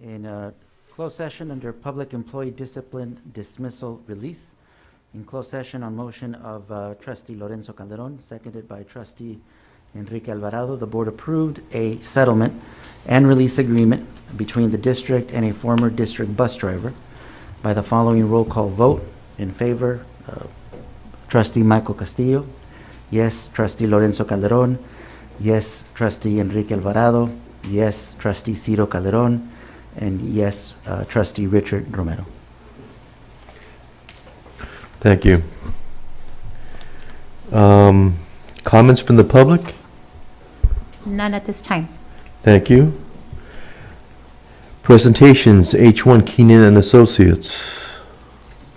in a closed session under Public Employee Discipline Dismissal Release. In closed session on motion of Trustee Lorenzo Calderon, seconded by Trustee Enrique Alvarado, the board approved a settlement and release agreement between the district and a former district bus driver by the following roll call vote. In favor, Trustee Michael Castillo. Yes, Trustee Lorenzo Calderon. Yes, Trustee Enrique Alvarado. Yes, Trustee Ciro Calderon. And yes, Trustee Richard Romero. Thank you. Comments from the public? None at this time. Thank you. Presentations, H1 Keenan and Associates.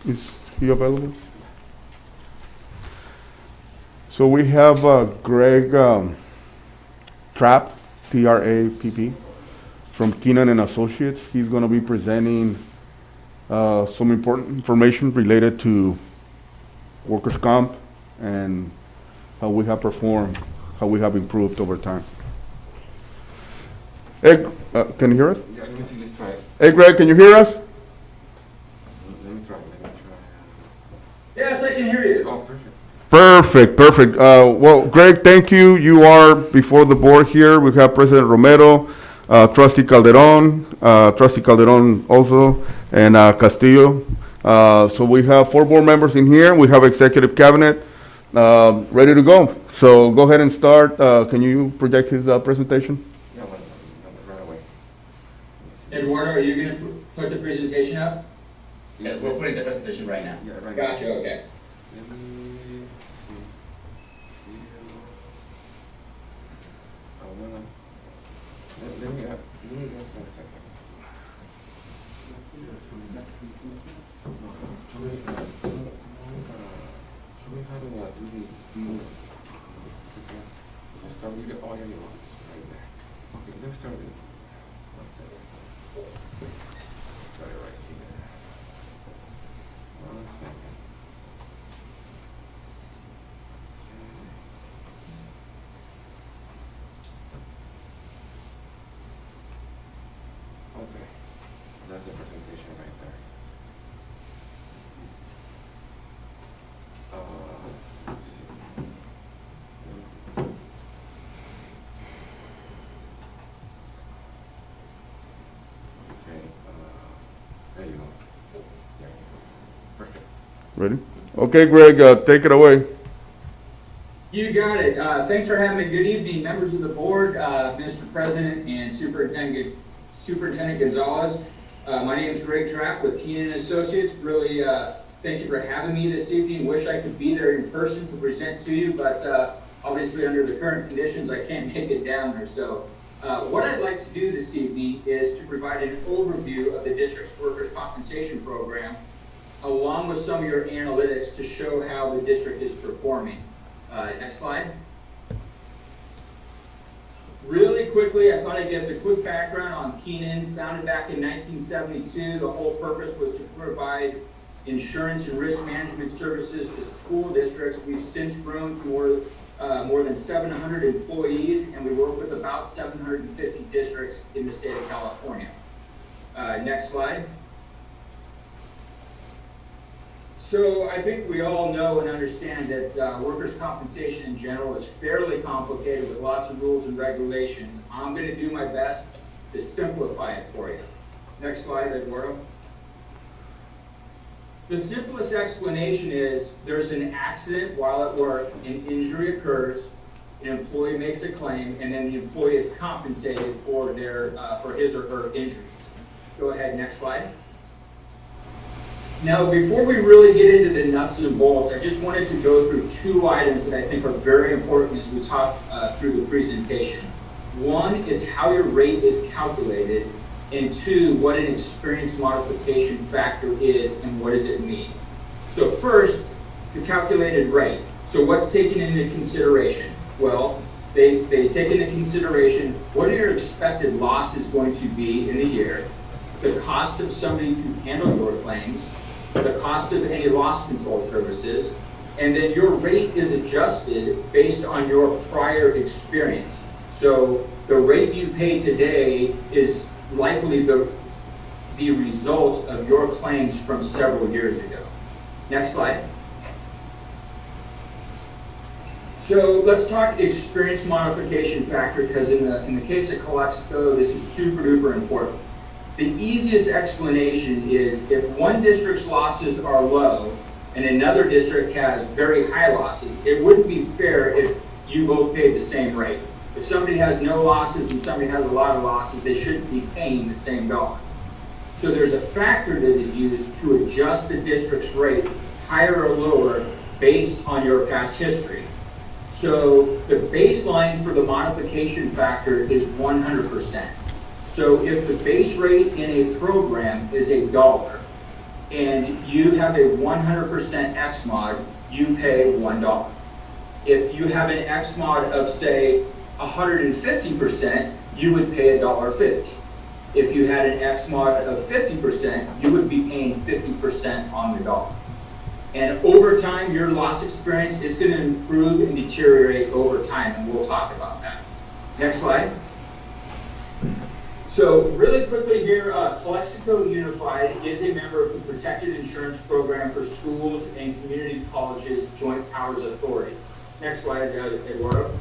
Is he available? So we have Greg Trapp, T-R-A-P-P, from Keenan and Associates. He's going to be presenting some important information related to workers' comp and how we have performed, how we have improved over time. Hey, can you hear us? Yeah, let me see, let's try it. Hey, Greg, can you hear us? Let me try. Yes, I can hear you. Oh, perfect. Perfect. Well, Greg, thank you. You are before the board here. We have President Romero, Trustee Calderon also, and Castillo. So we have 4 board members in here. We have executive cabinet ready to go. So go ahead and start. Can you project his presentation? Yeah, right away. Eduardo, are you going to put the presentation up? Yes, we're putting the presentation right now. Yeah, right. Gotcha, okay. Let me just a second. Show me how to do the let's start with the oil right there. Okay, let's start with it. 1 second. Start it right here. 1 second. Okay, that's the presentation right there. Let's see. Okay, there you go. Yeah, perfect. Ready? Okay, Greg, take it away. You got it. Thanks for having me. Good evening, members of the board, Mr. President, and Superintendent Gonzalez. My name is Greg Trapp with Keenan and Associates. Really, thank you for having me this evening. Wish I could be there in person to present to you, but obviously under the current conditions, I can't make it down there. So what I'd like to do this evening is to provide an overview of the district's workers' compensation program, along with some of your analytics to show how the district is performing. Next slide. Really quickly, I thought I'd give the quick background on Keenan. Founded back in 1972, the whole purpose was to provide insurance and risk management services to school districts. We've since grown to more than 700 employees, and we work with about 750 districts in the state of California. Next slide. So I think we all know and understand that workers' compensation in general is fairly complicated with lots of rules and regulations. I'm going to do my best to simplify it for you. Next slide, Eduardo. The simplest explanation is there's an accident while at work, an injury occurs, an employee makes a claim, and then the employee is compensated for his or her injuries. Go ahead, next slide. Now, before we really get into the nuts and bolts, I just wanted to go through 2 items that I think are very important as we talk through the presentation. One is how your rate is calculated, and 2, what an experience modification factor is and what does it mean. So first, the calculated rate. So what's taken into consideration? Well, they take into consideration what your expected loss is going to be in a year, the cost of somebody to handle your claims, the cost of any loss control services, and then your rate is adjusted based on your prior experience. So the rate you pay today is likely the the result of your claims from several years ago. Next slide. So let's talk experience modification factor, because in the case of Calexico, this is super duper important. The easiest explanation is if one district's losses are low and another district has very high losses, it wouldn't be fair if you both paid the same rate. If somebody has no losses and somebody has a lot of losses, they shouldn't be paying the same dollar. So there's a factor that is used to adjust the district's rate higher or lower based on your past history. So the baseline for the modification factor is 100%. So if the base rate in a program is $1 and you have a 100% X mod, you pay $1. If you have an X mod of say 150%, you would pay $1.50. If you had an X mod of 50%, you would be paying 50% on the dollar. And over time, your loss experience is going to improve and deteriorate over time, and we'll talk about that. Next slide. So really quickly here, Calexico Unified is a member of the Protected Insurance Program for Schools and Community Colleges Joint Powers Authority. Next slide, Eduardo.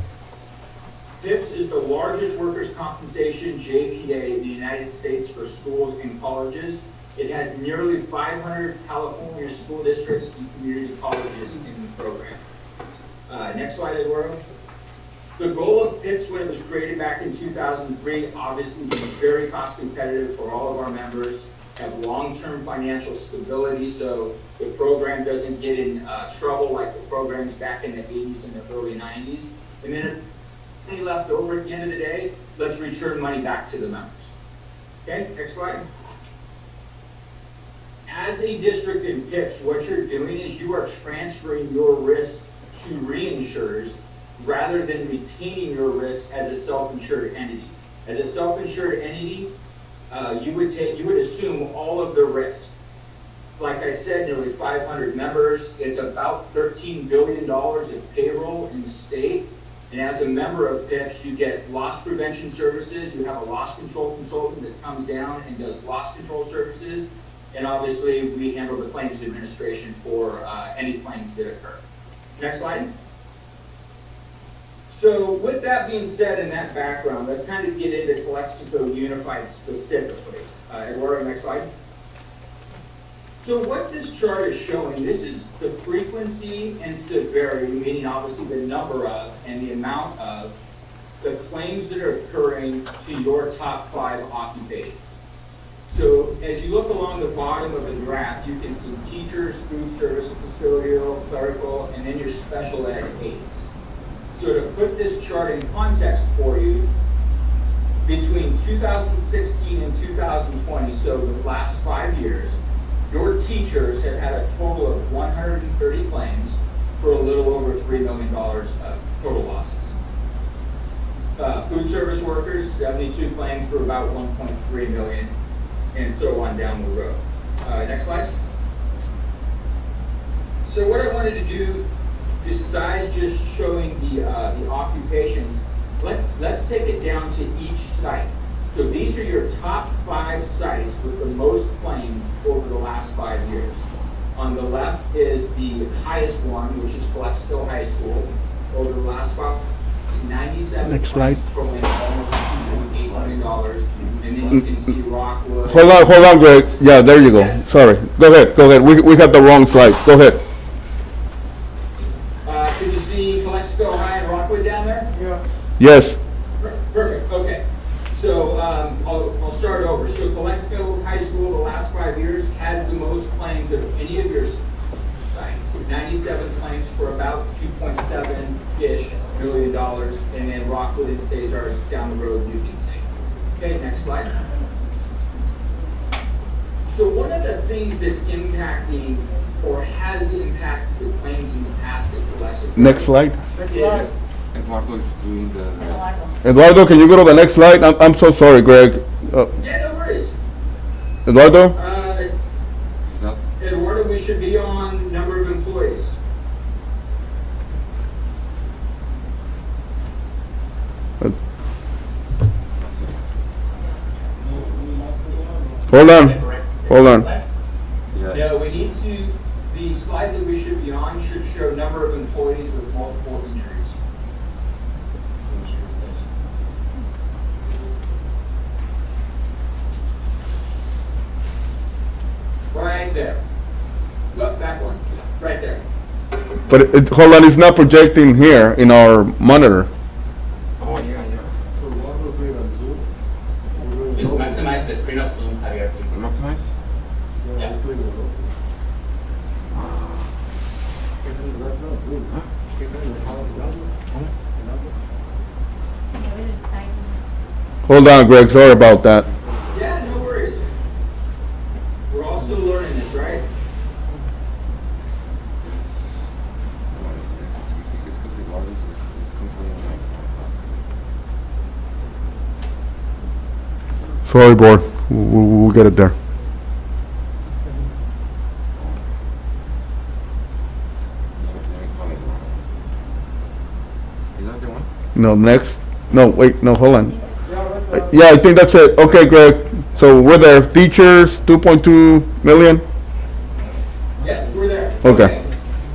PIPS is the largest workers' compensation JPA in the United States for schools and colleges. It has nearly 500 California school districts and community colleges in the program. Next slide, Eduardo. The goal of PIPS when it was created back in 2003, obviously to be very cost competitive for all of our members, have long-term financial stability so the program doesn't get in trouble like the programs back in the 80s and the early 90s. And then if any left over at the end of the day, let's return money back to the members. Okay, next slide. As a district in PIPS, what you're doing is you are transferring your risk to reinsurers rather than retaining your risk as a self-insured entity. As a self-insured entity, you would assume all of the risk. Like I said, nearly 500 members. It's about $13 billion of payroll in the state. And as a member of PIPS, you get loss prevention services. You have a loss control consultant that comes down and does loss control services. And obviously, we handle the claims administration for any claims that occur. Next slide. So with that being said and that background, let's kind of get into Calexico Unified specifically. Eduardo, next slide. So what this chart is showing, this is the frequency and severity, meaning obviously the number of and the amount of the claims that are occurring to your top 5 occupations. So as you look along the bottom of the graph, you can see teachers, food service, custodial, clerical, and then your special ed aides. So to put this chart in context for you, between 2016 and 2020, so the last 5 years, your teachers have had a total of 130 claims for a little over $3 million of total losses. Food service workers, 72 claims for about 1.3 million, and so on down the road. Next slide. So what I wanted to do, besides just showing the occupations, let's take it down to each site. So these are your top 5 sites with the most claims over the last 5 years. On the left is the highest one, which is Calexico High School. Over the last 5 years, 97 Next slide. claims totaling almost $2.8 million. And then you can see Rockwood. Hold on, Greg. Yeah, there you go. Sorry. Go ahead. We got the wrong slide. Go ahead. Can you see Calexico High and Rockwood down there? Yeah. Yes. Perfect, okay. So I'll start over. So Calexico High School, the last 5 years, has the most claims of any of your sites. 97 claims for about $2.7-ish million, and then Rockwood and Stays are down the road, you can see. Okay, next slide. So one of the things that's impacting or has impacted the claims in the past at Calexico. Next slide. is Eduardo is doing the. Eduardo, can you go to the next slide? I'm so sorry, Greg. Yeah, no worries. Eduardo? Not, Eduardo, we should be on number of employees. Hold on, hold on. No, we need to, the slide that we should be on should show number of employees with multiple injuries. Right there. Look, back one, right there. But hold on, it's not projecting here in our monitor. Oh, yeah, yeah. Just maximize the screen of Zoom, Javier, please. Maximize? Yeah. Hold on, Greg, sorry about that. Yeah, no worries. We're all still learning this, right? Es que si lo haces, es complaining. Sorry, board, we'll get it there. Is that the one? No, next, no, wait, no, hold on. Yeah, I think that's it. Okay, Greg, so we're there, teachers, 2.2 million? Yeah, we're there. Okay.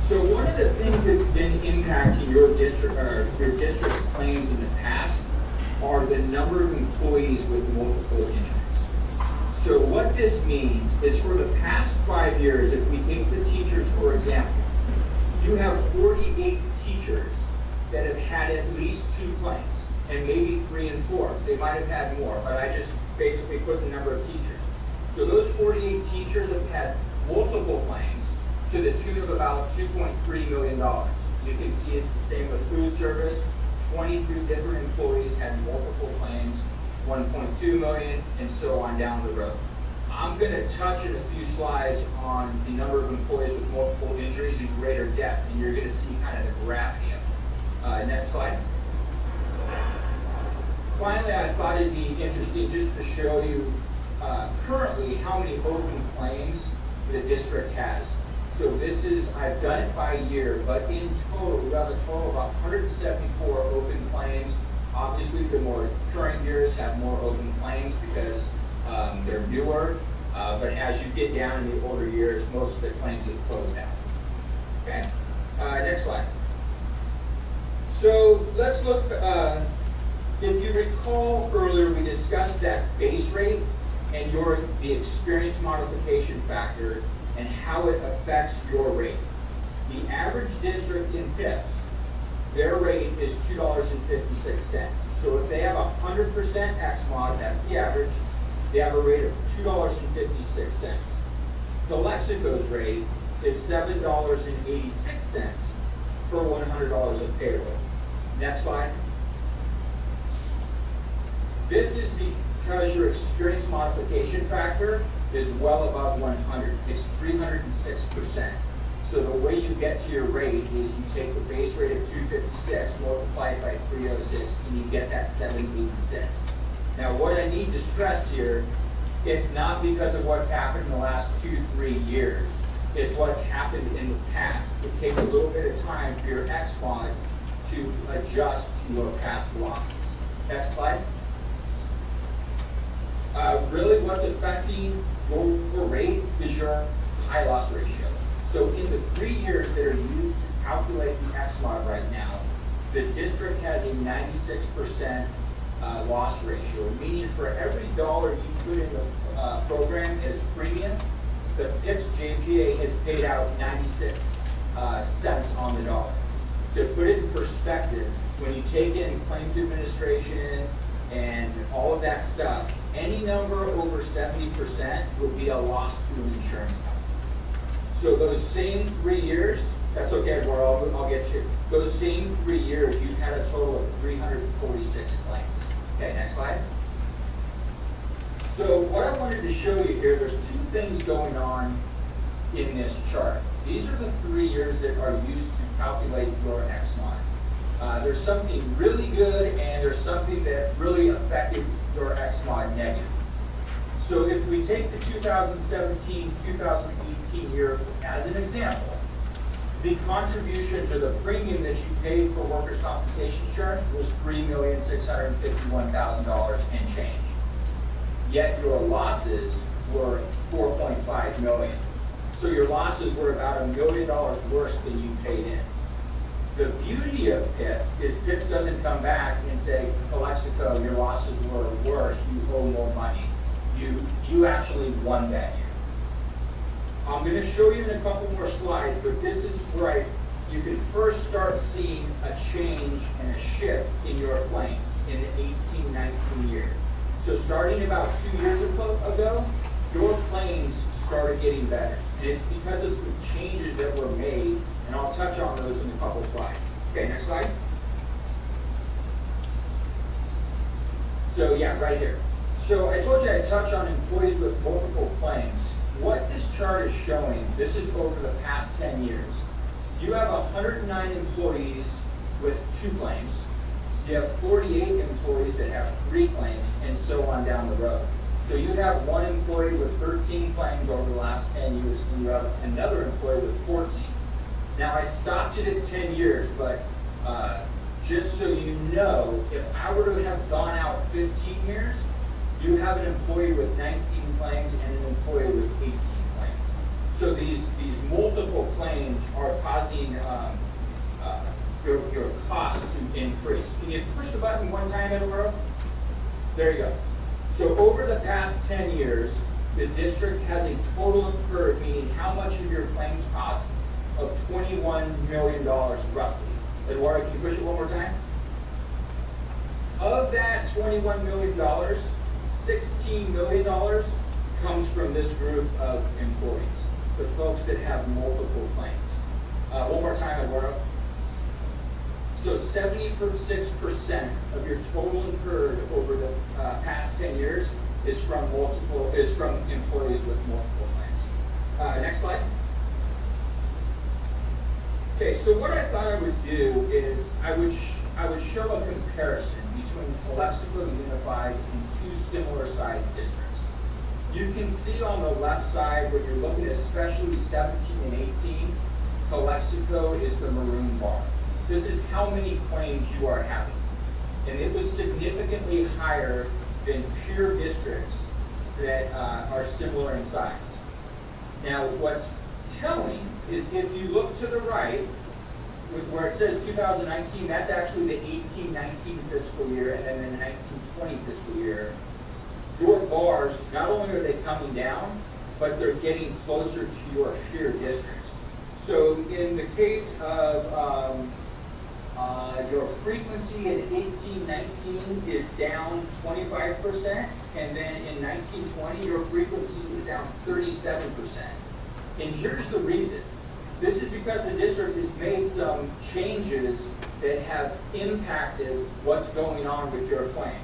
So one of the things that's been impacting your district, or your district's claims in the past are the number of employees with multiple injuries. So what this means is for the past 5 years, if we take the teachers, for example, you have 48 teachers that have had at least 2 claims, and maybe 3 and 4. They might have had more, but I just basically put the number of teachers. So those 48 teachers have had multiple claims to the tune of about $2.3 million. You can see it's the same with food service. 23 different employees had multiple claims, 1.2 million, and so on down the road. I'm going to touch in a few slides on the number of employees with multiple injuries in greater depth, and you're going to see kind of the gravity of it. Next slide. Finally, I thought it'd be interesting just to show you currently how many open claims the district has. So this is, I've done it by year, but in total, we have a total of 174 open claims. Obviously, the more current years have more open claims because they're newer, but as you get down in the older years, most of the claims have closed out. Okay, next slide. So let's look, if you recall earlier, we discussed that base rate and the experience modification factor and how it affects your rate. The average district in PIPS, their rate is $2.56. So if they have 100% X mod, that's the average, they have a rate of $2.56. Calexico's rate is $7.86 per $100 of payroll. Next slide. This is because your experience modification factor is well above 100. It's 306%. So the way you get to your rate is you take the base rate of 256, multiply it by 306, and you get that 786. Now what I need to stress here, it's not because of what's happened in the last 2-3 years. It's what's happened in the past. It takes a little bit of time for your X mod to adjust to your past losses. Next slide. Really what's affecting your rate is your high loss ratio. So in the 3 years that are used to calculate the X mod right now, the district has a 96% loss ratio, meaning for every dollar you put in the program as premium, the PIPS JPA has paid out 96 cents on the dollar. To put it in perspective, when you take in claims administration and all of that stuff, any number over 70% would be a loss to an insurance company. So those same 3 years, that's okay, I'll get you. Those same 3 years, you've had a total of 346 claims. Okay, next slide. So what I wanted to show you here, there's 2 things going on in this chart. These are the 3 years that are used to calculate your X mod. There's something really good and there's something that really affected your X mod negative. So if we take the 2017-2018 year as an example, the contributions or the premium that you paid for workers' compensation insurance was $3,651,000 and change. Yet your losses were 4.5 million. So your losses were about $1 million worse than you paid in. The beauty of PIPS is PIPS doesn't come back and say, Calexico, your losses were worse, you owe more money. You actually won that year. I'm going to show you in a couple more slides, but this is where you can first start seeing a change and a shift in your claims in the 18-19 year. So starting about 2 years ago, your claims started getting better. And it's because of some changes that were made, and I'll touch on those in a couple slides. Okay, next slide. So yeah, right here. So I told you I'd touch on employees with multiple claims. What this chart is showing, this is over the past 10 years. You have 109 employees with 2 claims. You have 48 employees that have 3 claims, and so on down the road. So you have one employee with 13 claims over the last 10 years, and you have another employee with 14. Now, I stopped it at 10 years, but just so you know, if I were to have gone out 15 years, you have an employee with 19 claims and an employee with 18 claims. So these multiple claims are causing your costs to increase. Can you push the button one time, Edward? There you go. So over the past 10 years, the district has a total incurred, meaning how much of your claims cost, of $21 million roughly. Eduardo, can you push it one more time? Of that $21 million, $16 million comes from this group of employees, the folks that have multiple claims. One more time, Eduardo. So 76% of your total incurred over the past 10 years is from employees with multiple claims. Next slide. Okay, so what I thought I would do is I would show a comparison between Calexico Unified and 2 similar sized districts. You can see on the left side when you're looking at especially 17 and 18, Calexico is the maroon bar. This is how many claims you are having. And it was significantly higher than peer districts that are similar in size. Now, what's telling is if you look to the right, where it says 2019, that's actually the 18-19 fiscal year, and then the 19-20 fiscal year. Your bars, not only are they coming down, but they're getting closer to your peer districts. So in the case of your frequency in 18-19 is down 25%, and then in 19-20, your frequency is down 37%. And here's the reason. This is because the district has made some changes that have impacted what's going on with your claims.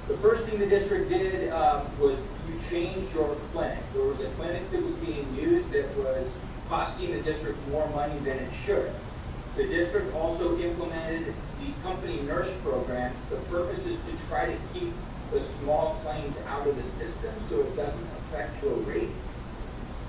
The first thing the district did was you changed your clinic. There was a clinic that was being used that was costing the district more money than it should. The district also implemented the company nurse program. The purpose is to try to keep the small claims out of the system so it doesn't affect your rate.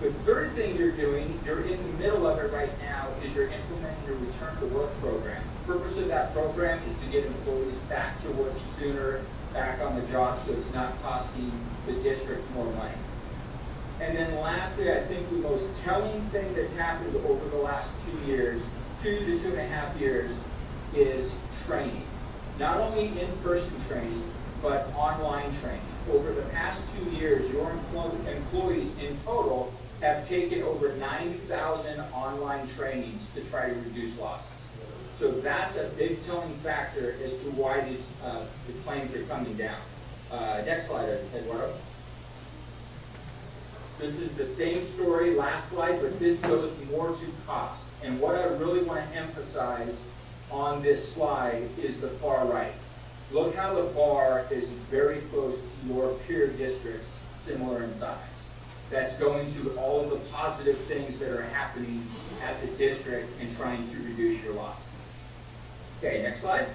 The third thing you're doing, you're in the middle of it right now, is you're implementing your return to work program. The purpose of that program is to get employees back to work sooner, back on the job, so it's not costing the district more money. And then lastly, I think the most telling thing that's happened over the last 2 years, 2 to 2.5 years, is training. Not only in-person training, but online training. Over the past 2 years, your employees in total have taken over 9,000 online trainings to try to reduce losses. So that's a big telling factor as to why these the claims are coming down. Next slide, Eduardo. This is the same story, last slide, but this goes more to cost. And what I really want to emphasize on this slide is the far right. Look how the bar is very close to your peer districts, similar in size. That's going to all of the positive things that are happening at the district and trying to reduce your losses. Okay, next slide.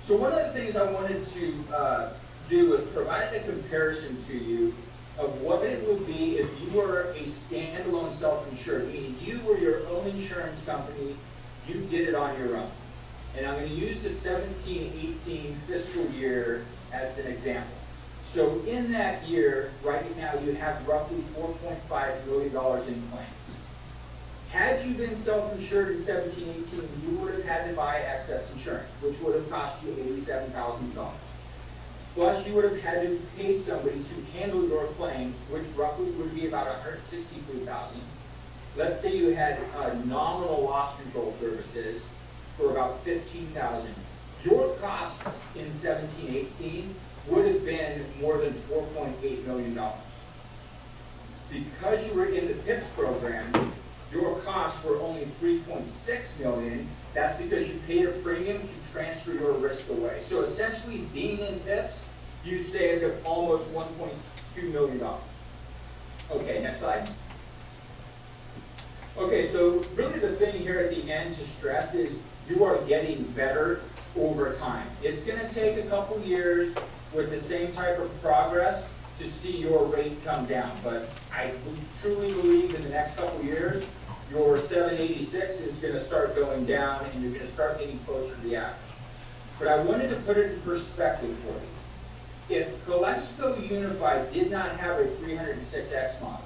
So one of the things I wanted to do was provide a comparison to you of what it would be if you were a standalone self-insured, meaning you were your own insurance company, you did it on your own. And I'm going to use the 17-18 fiscal year as an example. So in that year, right now, you have roughly $4.5 million in claims. Had you been self-insured in 17-18, you would have had to buy excess insurance, which would have cost you $87,000. Plus, you would have had to pay somebody to handle your claims, which roughly would be about $163,000. Let's say you had nominal loss control services for about $15,000. Your costs in 17-18 would have been more than $4.8 million. Because you were in the PIPS program, your costs were only $3.6 million. That's because you paid a premium to transfer your risk away. So essentially, being in PIPS, you saved almost $1.2 million. Okay, next slide. Okay, so really the thing here at the end to stress is you are getting better over time. It's going to take a couple years with the same type of progress to see your rate come down, but I truly believe in the next couple years, your 786 is going to start going down and you're going to start getting closer to the average. But I wanted to put it in perspective for you. If Calexico Unified did not have a 306X model,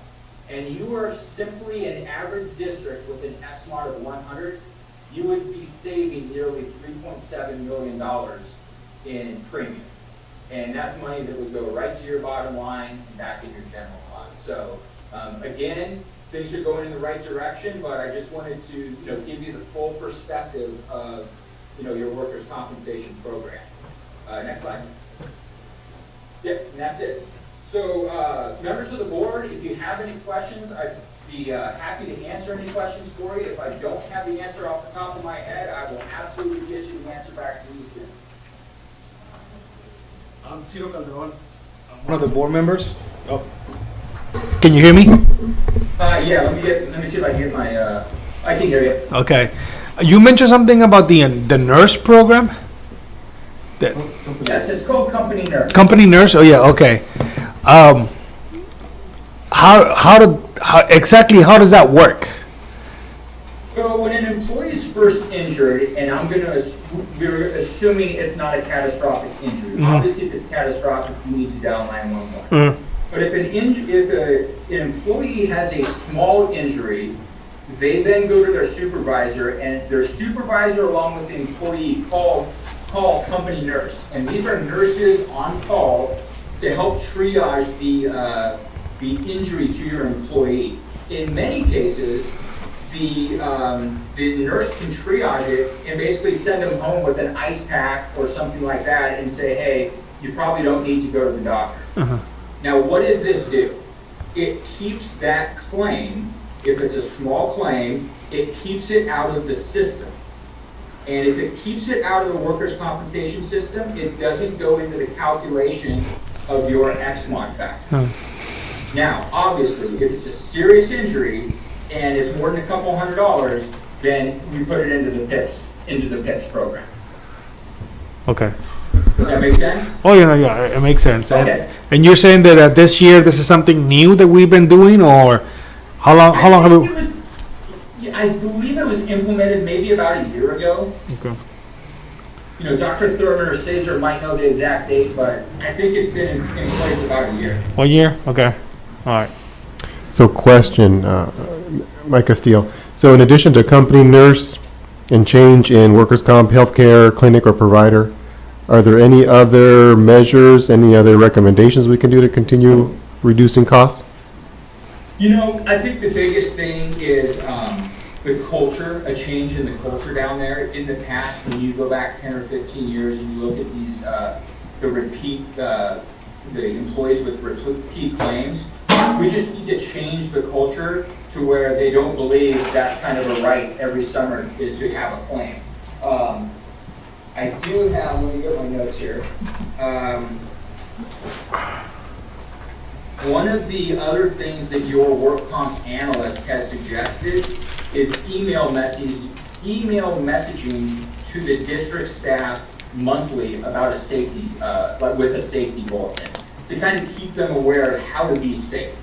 and you are simply an average district with an X mod of 100, you would be saving nearly $3.7 million in premium. And that's money that would go right to your bottom line and back in your general fund. So again, things are going in the right direction, but I just wanted to give you the full perspective of your workers' compensation program. Next slide. Yep, and that's it. So members of the board, if you have any questions, I'd be happy to answer any questions for you. If I don't have the answer off the top of my head, I will absolutely get you the answer back to you soon. I'm Ciro Calderon. I'm one of the board members. Oh. Can you hear me? Yeah, let me see if I can get my, I can hear you. Okay. You mentioned something about the nurse program? Yes, it's called Company Nurse. Company nurse? Oh, yeah, okay. How exactly, how does that work? So when an employee is first injured, and we're assuming it's not a catastrophic injury. Mm-hmm. Obviously, if it's catastrophic, you need to dial 911. But if an employee has a small injury, they then go to their supervisor, and their supervisor, along with the employee, call company nurse. And these are nurses on call to help triage the injury to your employee. In many cases, the nurse can triage it and basically send them home with an ice pack or something like that and say, hey, you probably don't need to go to the doctor. Now, what does this do? It keeps that claim, if it's a small claim, it keeps it out of the system. And if it keeps it out of the workers' compensation system, it doesn't go into the calculation of your XMOD factor. Now, obviously, if it's a serious injury and it's more than a couple $100, then we put it into the PIPS program. Okay. Does that make sense? Oh, yeah, it makes sense. Okay. And you're saying that this year this is something new that we've been doing, or how long have we? I believe it was implemented maybe about a year ago. Okay. Dr. Thurman or Cesar might know the exact date, but I think it's been in place about a year. 1 year? Okay. All right. So question, Mike Castillo. So in addition to company nurse and change in workers' comp, healthcare, clinic, or provider, are there any other measures, any other recommendations we can do to continue reducing costs? I think the biggest thing is the culture, a change in the culture down there. In the past, when you go back 10 or 15 years and you look at these, the employees with repeat claims, we just need to change the culture to where they don't believe that's kind of a right every summer is to have a claim. I do have, let me get my notes here. One of the other things that your work comp analyst has suggested is email messaging to the district staff monthly about a safety, with a safety bulletin, to kind of keep them aware of how to be safe,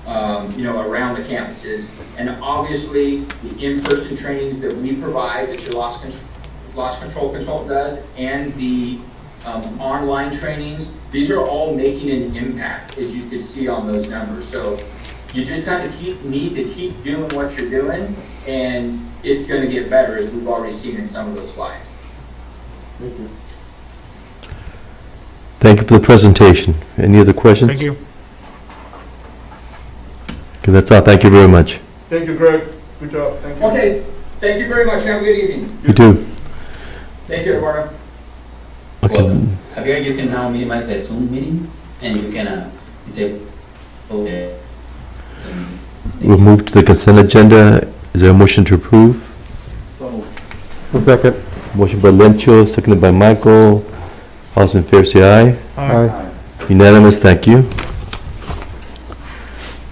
around the campuses. And obviously, the in-person trainings that we provide, that your loss control consultant does, and the online trainings. These are all making an impact, as you can see on those numbers. So you just kind of need to keep doing what you're doing, and it's going to get better, as we've already seen in some of those slides. Thank you. Thank you for the presentation. Any other questions? Thank you. Okay, that's all. Thank you very much. Thank you, Greg. Good job. Thank you. Okay, thank you very much. Have a good evening. You too. Thank you, Eduardo. Okay. Welcome. Javier, you can now minimize the Zoom meeting and you can disable. Okay. We'll move to the consent agenda. Is there a motion to approve? A second. Motion by Lencho, seconded by Michael. All those in favor say aye. Aye. Unanimous, thank you.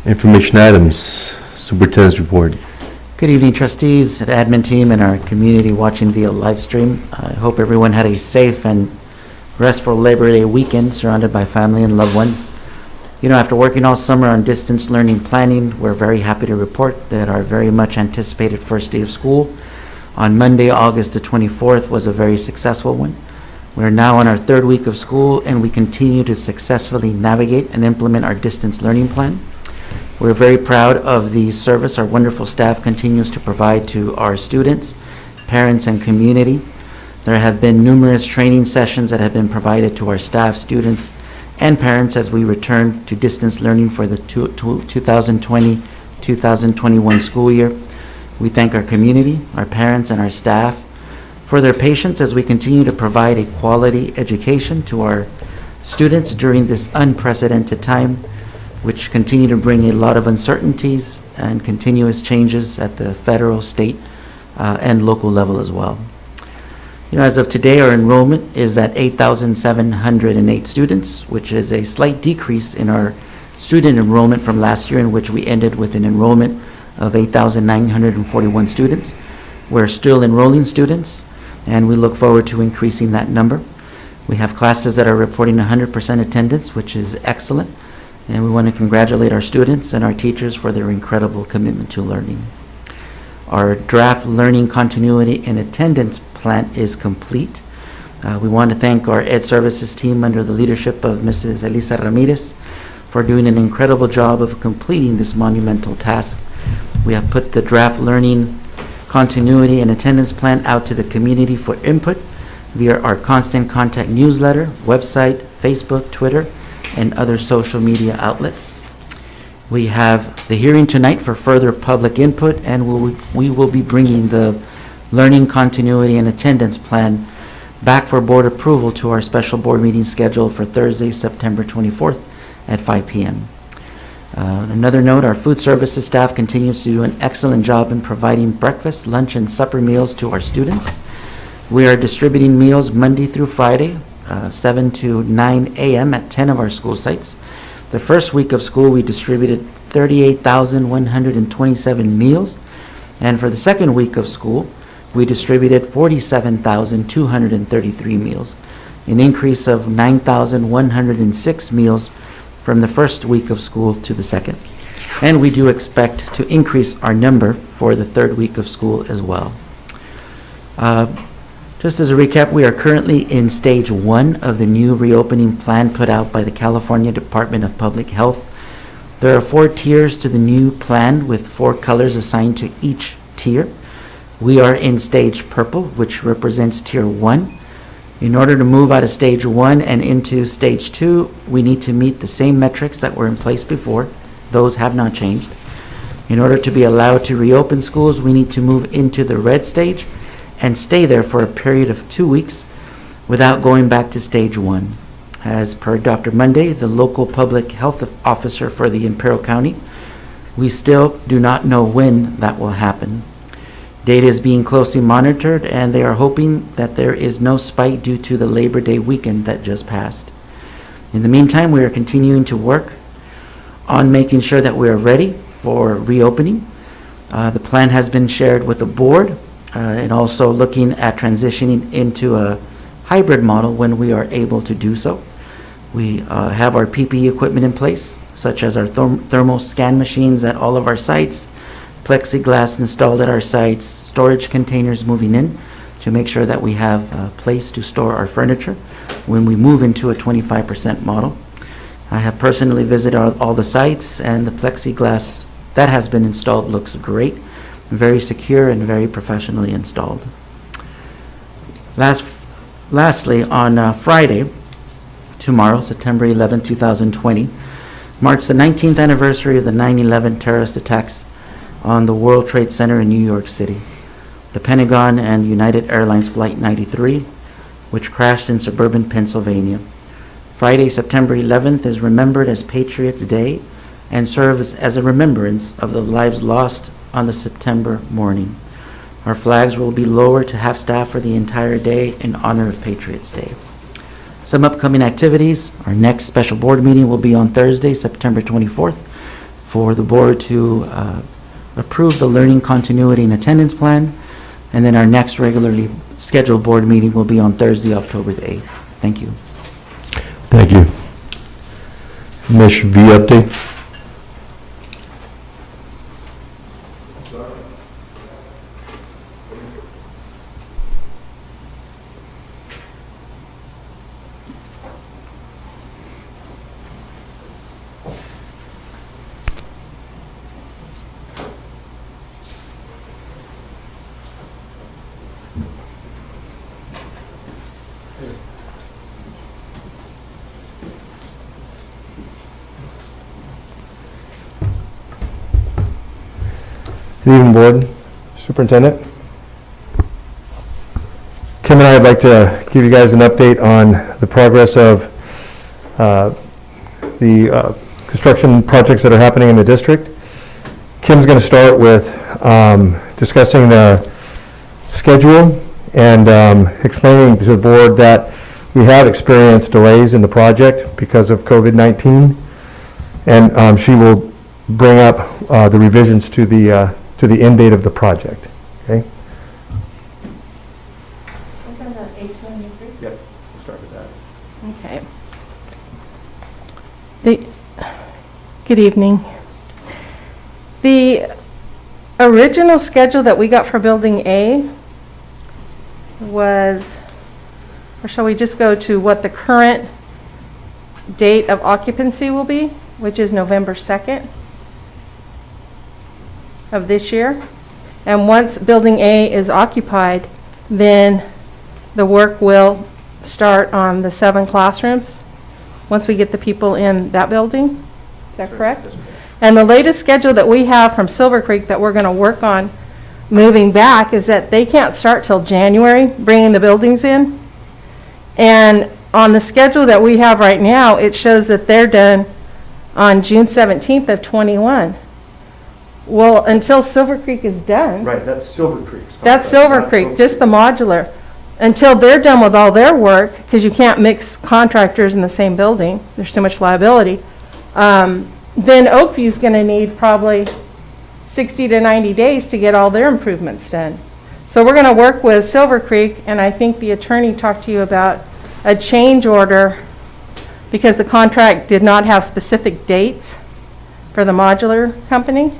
Information items, Superintendent's report. Good evening, trustees, and admin team, and our community watching via live stream. I hope everyone had a safe and restful Labor Day weekend surrounded by family and loved ones. You know, after working all summer on distance learning planning, we're very happy to report that our very much anticipated first day of school on Monday, August the 24th, was a very successful one. We're now on our third week of school, and we continue to successfully navigate and implement our distance learning plan. We're very proud of the service our wonderful staff continues to provide to our students, parents, and community. There have been numerous training sessions that have been provided to our staff, students, and parents as we return to distance learning for the 2020-2021 school year. We thank our community, our parents, and our staff for their patience as we continue to provide a quality education to our students during this unprecedented time, which continue to bring a lot of uncertainties and continuous changes at the federal, state, and local level as well. You know, as of today, our enrollment is at 8,708 students, which is a slight decrease in our student enrollment from last year, in which we ended with an enrollment of 8,941 students. We're still enrolling students, and we look forward to increasing that number. We have classes that are reporting 100% attendance, which is excellent. And we want to congratulate our students and our teachers for their incredible commitment to learning. Our draft learning continuity and attendance plan is complete. We want to thank our Ed Services team under the leadership of Mrs. Elisa Ramirez for doing an incredible job of completing this monumental task. We have put the draft learning continuity and attendance plan out to the community for input via our constant contact newsletter, website, Facebook, Twitter, and other social media outlets. We have the hearing tonight for further public input, and we will be bringing the learning continuity and attendance plan back for board approval to our special board meeting scheduled for Thursday, September 24th at 5 p.m. Another note, our food services staff continues to do an excellent job in providing breakfast, lunch, and supper meals to our students. We are distributing meals Monday through Friday, 7 to 9 a.m. at 10 of our school sites. The first week of school, we distributed 38,127 meals, and for the second week of school, we distributed 47,233 meals, an increase of 9,106 meals from the first week of school to the second. And we do expect to increase our number for the third week of school as well. Just as a recap, we are currently in stage 1 of the new reopening plan put out by the California Department of Public Health. There are 4 tiers to the new plan with 4 colors assigned to each tier. We are in stage purple, which represents tier 1. In order to move out of stage 1 and into stage 2, we need to meet the same metrics that were in place before. Those have not changed. In order to be allowed to reopen schools, we need to move into the red stage and stay there for a period of 2 weeks without going back to stage 1. As per Dr. Monday, the local public health officer for the Imperial County, we still do not know when that will happen. Data is being closely monitored, and they are hoping that there is no spike due to the Labor Day weekend that just passed. In the meantime, we are continuing to work on making sure that we are ready for reopening. The plan has been shared with the board, and also looking at transitioning into a hybrid model when we are able to do so. We have our PPE equipment in place, such as our thermal scan machines at all of our sites, plexiglass installed at our sites, storage containers moving in to make sure that we have a place to store our furniture. when we move into a 25% model. I have personally visited all the sites, and the plexiglass that has been installed looks great, very secure and very professionally installed. Lastly, on Friday, tomorrow, September 11, 2020, marks the 19th anniversary of the 9/11 terrorist attacks on the World Trade Center in New York City, the Pentagon and United Airlines Flight 93, which crashed in suburban Pennsylvania. Friday, September 11th is remembered as Patriots' Day and serves as a remembrance of the lives lost on the September morning. Our flags will be lowered to half-staff for the entire day in honor of Patriots' Day. Some upcoming activities. Our next special board meeting will be on Thursday, September 24th, for the board to approve the learning continuity and attendance plan. And then our next regularly scheduled board meeting will be on Thursday, October the 8th. Thank you. Thank you. Ms. V update? Good evening, Board. Superintendent. Kim and I would like to give you guys an update on the progress of the construction projects that are happening in the district. Kim's going to start with discussing the schedule and explaining to the board that we have experienced delays in the project because of COVID-19, and she will bring up the revisions to the end date of the project. Okay? Yep, we'll start with that. Okay. Good evening. The original schedule that we got for Building A was, or shall we just go to what the current date of occupancy will be, which is November 2nd of this year. And once Building A is occupied, then the work will start on the 7 classrooms, once we get the people in that building. Is that correct? And the latest schedule that we have from Silver Creek that we're going to work on moving back is that they can't start till January, bringing the buildings in. And on the schedule that we have right now, it shows that they're done on June 17th of 21. Well, until Silver Creek is done. Right, that's Silver Creek. That's Silver Creek, just the modular. Until they're done with all their work, because you can't mix contractors in the same building, there's too much liability, then Oakview's going to need probably 60 to 90 days to get all their improvements done. So we're going to work with Silver Creek, and I think the attorney talked to you about a change order because the contract did not have specific dates for the modular company,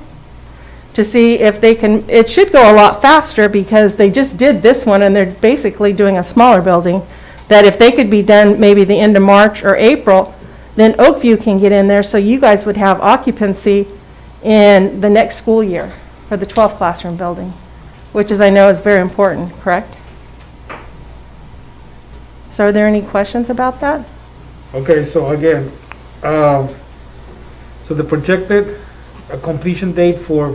to see if they can, it should go a lot faster because they just did this one and they're basically doing a smaller building, that if they could be done maybe the end of March or April, then Oakview can get in there so you guys would have occupancy in the next school year for the 12th classroom building, which is, I know, is very important, correct? So are there any questions about that? Okay, so again, so the projected completion date for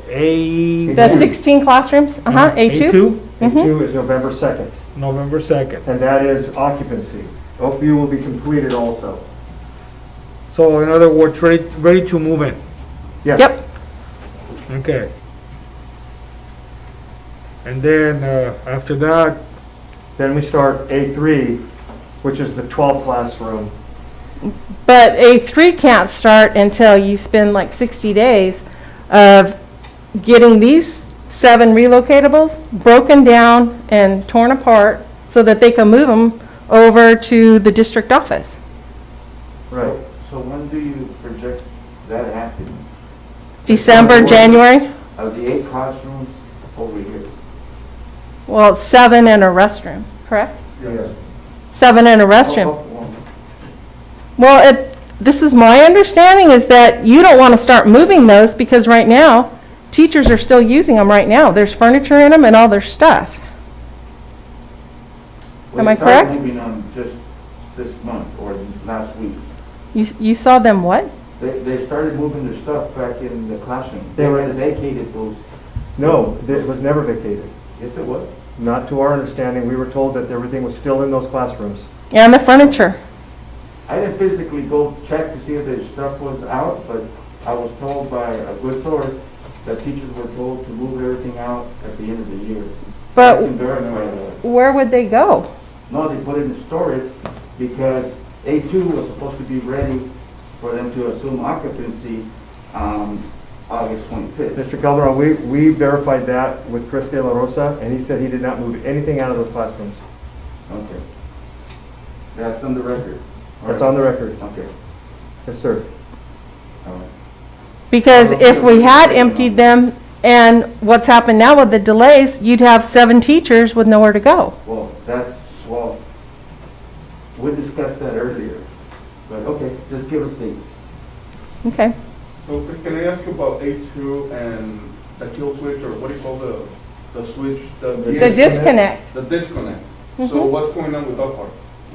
A. The 16 classrooms, A2? A2, A2 is November 2nd, November 2nd. and that is occupancy. Oakview will be completed also. So in other words, ready to move in. Yes. Yep. Okay. And then after that, Then we start A3, which is the 12th classroom. But A3 can't start until you spend like 60 days of getting these 7 relocatables broken down and torn apart so that they can move them over to the district office. Right. So when do you project that happening? December, January. Of the 8 classrooms over here? Well, it's 7 and a restroom, correct? Yes. 7 in a restroom. Well, this is my understanding, is that you don't want to start moving those, because right now, teachers are still using them right now. There's furniture in them and all their stuff. Am I correct? We started moving on just this month or last week. You saw them what? They started moving their stuff back in the classroom. They were- had vacated those. No, it was never vacated. Yes, it was. Not to our understanding. We were told that everything was still in those classrooms. And the furniture. I didn't physically go check to see if their stuff was out, but I was told by a good source that teachers were told to move everything out at the end of the year. I But can verify that. where would they go? No, they put it in storage because A2 was supposed to be ready for them to assume occupancy August 25th. Mr. Calderon, we verified that with Chris De La Rosa, and he said he did not move anything out of those classrooms. Okay. That's on the record. That's on the record. Okay. Yes, sir. All right. Because if we had emptied them, and what's happened now with the delays, you'd have 7 teachers with nowhere to go. Well, we discussed that earlier, but okay, just give us dates. Okay. So can I ask you about A2 and the kill switch, or what do you call the switch? The disconnect. The disconnect. So Mhm. what's going on with that part?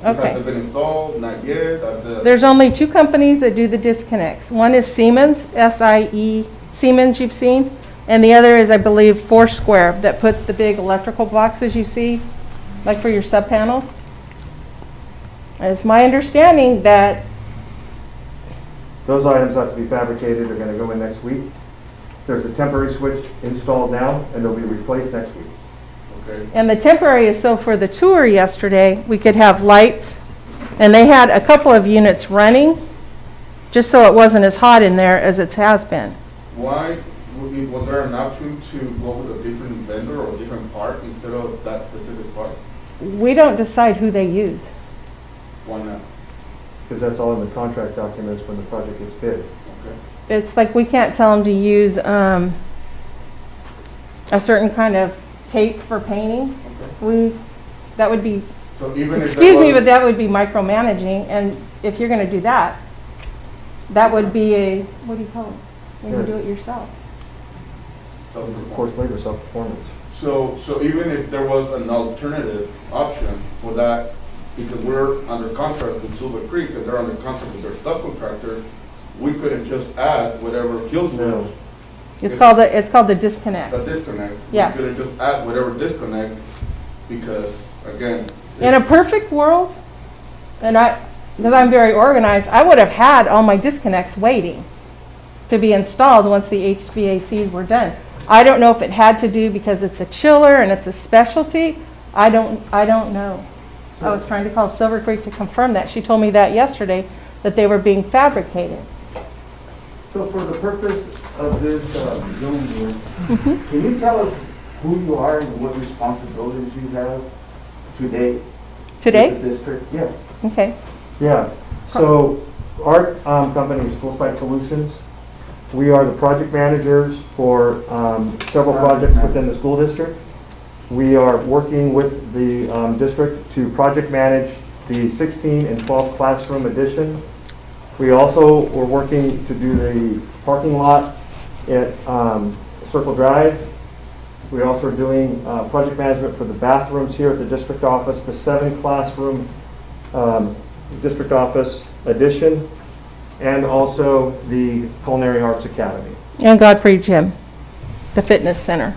Okay. Has it been installed? Not yet? There's only 2 companies that do the disconnects. One is Siemens, S-I-E, Siemens you've seen, and the other is, I believe, Foursquare, that put the big electrical boxes you see, like for your sub panels. And it's my understanding that, Those items have to be fabricated, they're gonna go in next week. There's a temporary switch installed now, and they'll be replaced next week. Okay. and the temporary is so for the tour yesterday, we could have lights, and they had a couple of units running, just so it wasn't as hot in there as it has been. Why, was there an option to go with a different vendor or a different part instead of that specific part? We don't decide who they use. Why not? Because that's all in the contract documents when the project gets bid. Okay. It's like we can't tell them to use a certain kind of tape for painting. Okay. That would be, So even if excuse me, but that would be micromanaging, and if you're gonna do that, that would be a, what do you call it? When you Yeah. do it yourself. Of course, labor self-performance. So even if there was an alternative option for that, because we're under contract with Silver Creek and they're under contract with their subcontractor, we couldn't just add whatever kill switch. No. It's called the disconnect. The disconnect. Yeah. We couldn't just add whatever disconnect because, again. In a perfect world, because I'm very organized, I would have had all my disconnects waiting to be installed once the HVACs were done. I don't know if it had to do because it's a chiller and it's a specialty. I don't know. I was trying to call Silver Creek to confirm that. She told me that yesterday, that they were being fabricated. So for the purpose of this Zoom here, can you tell us who you are and what responsibilities you have today? Today? With the district? Yes. Okay. Yeah, so our company is School Site Solutions. We are the project managers for several projects within the school district. We are working with the district to project manage the 16 and 12 classroom addition. We also were working to do the parking lot at Circle Drive. We also are doing project management for the bathrooms here at the district office, the 7 classroom district office addition, and also the Culinary Arts Academy. And Godfrey Gym, the fitness center.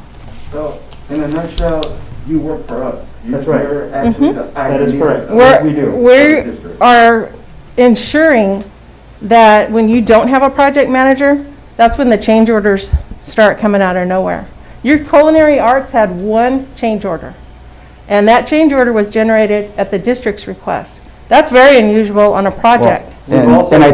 So in a nutshell, you work for us. That's right. You're actually the That is acting correct. leader Yes, of we do. the We district. are ensuring that when you don't have a project manager, that's when the change orders start coming out of nowhere. Your culinary arts had 1 change order, and that change order was generated at the district's request. That's very unusual on a project. And I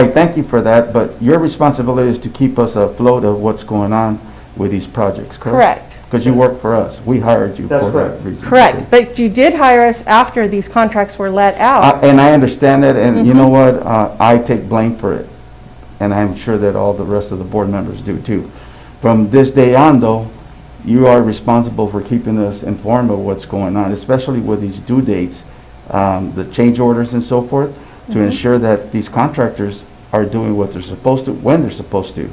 thank you for that, but your responsibility is to keep us afloat of what's going on with these projects, correct? Correct. Because you work for us. We hired you That's for correct. that reason. Correct, but you did hire us after these contracts were let out. And I understand that, and you know what? I take blame for it. And I'm sure that all the rest of the board members do too. From this day on, though, you are responsible for keeping us informed of what's going on, especially with these due dates. the change orders and so forth, to ensure that these contractors are doing what they're supposed to, when they're supposed to.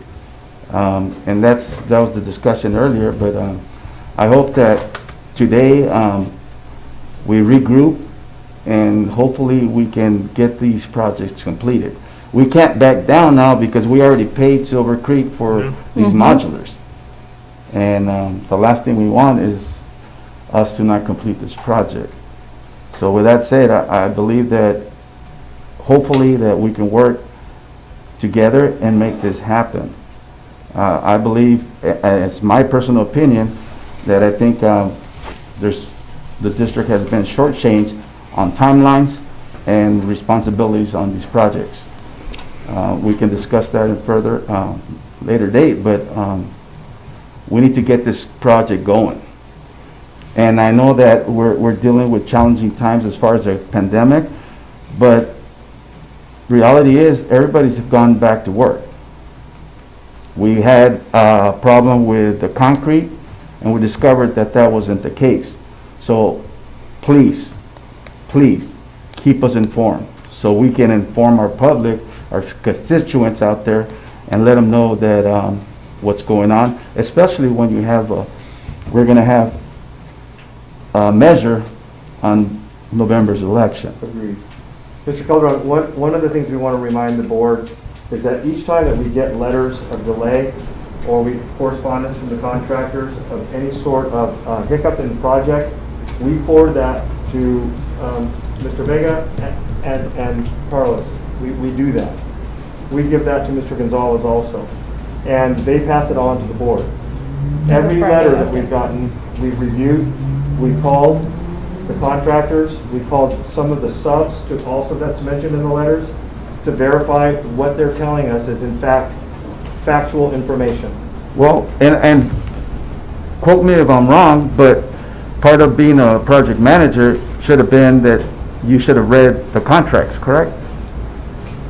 And that was the discussion earlier, but I hope that today we regroup and hopefully we can get these projects completed. We can't back down now because we already paid Silver Creek for these modulars. And the last thing we want is us to not complete this project. So with that said, I believe that hopefully that we can work together and make this happen. I believe, it's my personal opinion, that I think the district has been shortchanged on timelines and responsibilities on these projects. We can discuss that in further later date, but we need to get this project going. And I know that we're dealing with challenging times as far as the pandemic, but reality is everybody's gone back to work. We had a problem with the concrete, and we discovered that that wasn't the case. So please, please keep us informed so we can inform our public, our constituents out there, and let them know that what's going on, especially when you have we're going to have a measure on November's election. Agreed. Mr. Calderon, one of the things we want to remind the board is that each time that we get letters of delay or we correspondence from the contractors of any sort of hiccup in the project, we forward that to Mr. Vega and Carlos. We do that. We give that to Mr. Gonzalez also. And they pass it on to the board. Every letter that we've gotten, we've reviewed, we called the contractors, we called some of the subs to also that's mentioned in the letters to verify what they're telling us is in fact factual information. Well, and quote me if I'm wrong, but part of being a project manager should have been that you should have read the contracts, correct?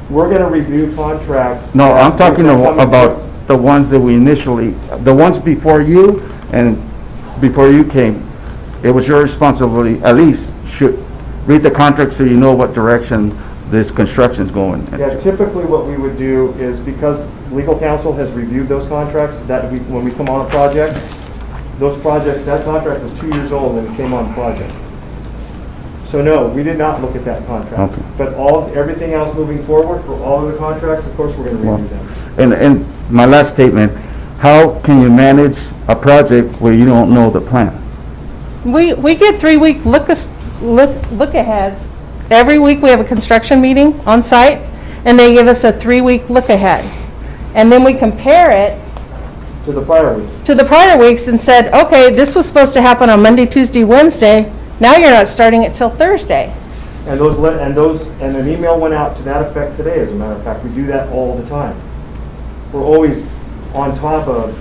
We're going to review contracts. No, I'm talking about the ones that we initially, the ones before you and before you came. It was your responsibility, at least, should read the contract so you know what direction this construction's going. Yeah, typically what we would do is because legal counsel has reviewed those contracts, that when we come on a project, that contract was 2 years old when it came on the project. So no, we did not look at that contract. Okay. But everything else moving forward for all of the contracts, of course, we're going to review them. And my last statement, how can you manage a project where you don't know the plan? We get 3-week look aheads. Every week we have a construction meeting on site, and they give us a 3-week look ahead. And then we compare it To the prior weeks. to the prior weeks and said, okay, this was supposed to happen on Monday, Tuesday, Wednesday. Now you're not starting it till Thursday. And an email went out to that effect today, as a matter of fact. We do that all the time. We're always on top of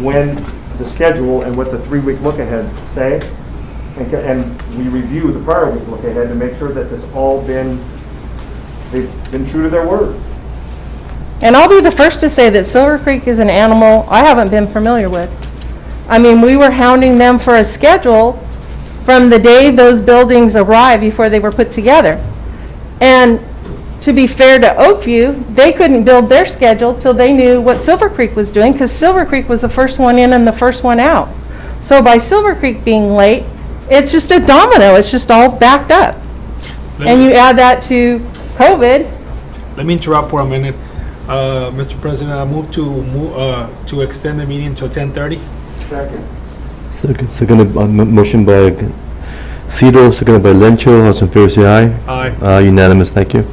when the schedule and what the 3-week look-aheads say. And we review the prior week look-ahead to make sure that they've been true to their word. And I'll be the first to say that Silver Creek is an animal I haven't been familiar with. I mean, we were hounding them for a schedule from the day those buildings arrived before they were put together. And to be fair to Oakview, they couldn't build their schedule till they knew what Silver Creek was doing, because Silver Creek was the first one in and the first one out. So by Silver Creek being late, it's just a domino. It's just all backed up. And you add that to COVID. Let me interrupt for a minute. Mr. President, I move to extend the meeting until 10:30. Second. Seconded by motion by Cito, seconded by Lencho. All those in favor say aye. Aye. Unanimous. Thank you.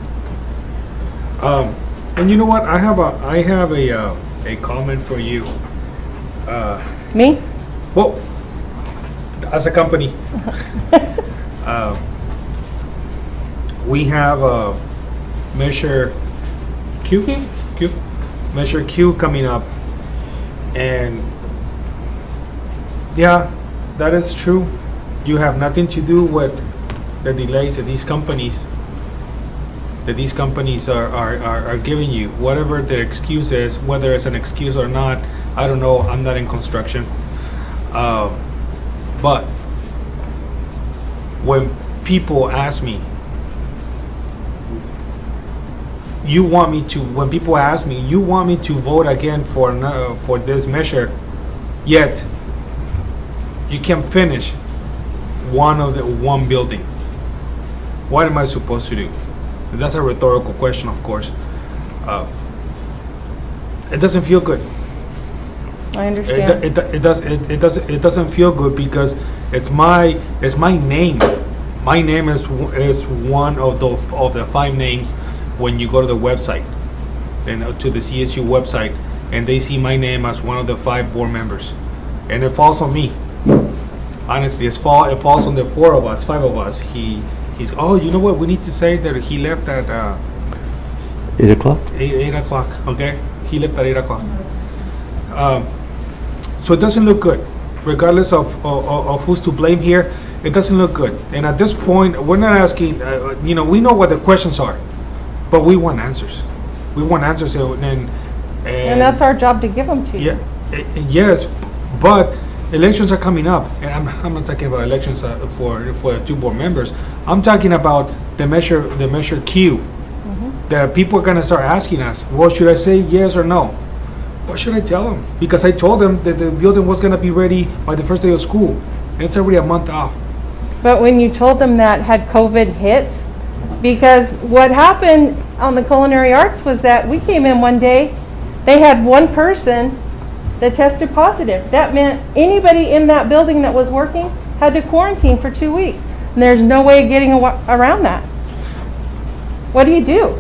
And you know what? I have a comment for you. Me? Well, as a company, we have a Measure Measure Q coming up, and yeah, that is true. You have nothing to do with the delays that these companies are giving you. Whatever their excuse is, whether it's an excuse or not, I don't know. I'm not in construction. But when people ask me, when people ask me, you want me to vote again for this measure, yet you can finish one building. What am I supposed to do? That's a rhetorical question, of course. It doesn't feel good. I understand. It doesn't feel good because it's my name. My name is one of the 5 names when you go to the website and to the CSU website, and they see my name as one of the 5 board members, and it falls on me. Honestly, it falls on the 5 of us. He's oh, you know what? We need to say that he left at 8 o'clock? 8 o'clock. Okay, he left at 8 o'clock. So it doesn't look good, regardless of who's to blame here. It doesn't look good. And at this point, we're not asking. We know what the questions are, but we want answers. We want answers, and that's our job to give them to you. Yeah, yes, but elections are coming up, and I'm not talking about elections for the 2 board members. I'm talking about the measure Q. That people are gonna start asking us, what should I say, yes or no? What should I tell them? Because I told them that the building was gonna be ready by the first day of school, and it's already a month off. But when you told them that, had COVID hit? Because what happened on the culinary arts was that we came in one day, they had 1 person that tested positive. That meant anybody in that building that was working had to quarantine for 2 weeks. And there's no way of getting around that. What do you do?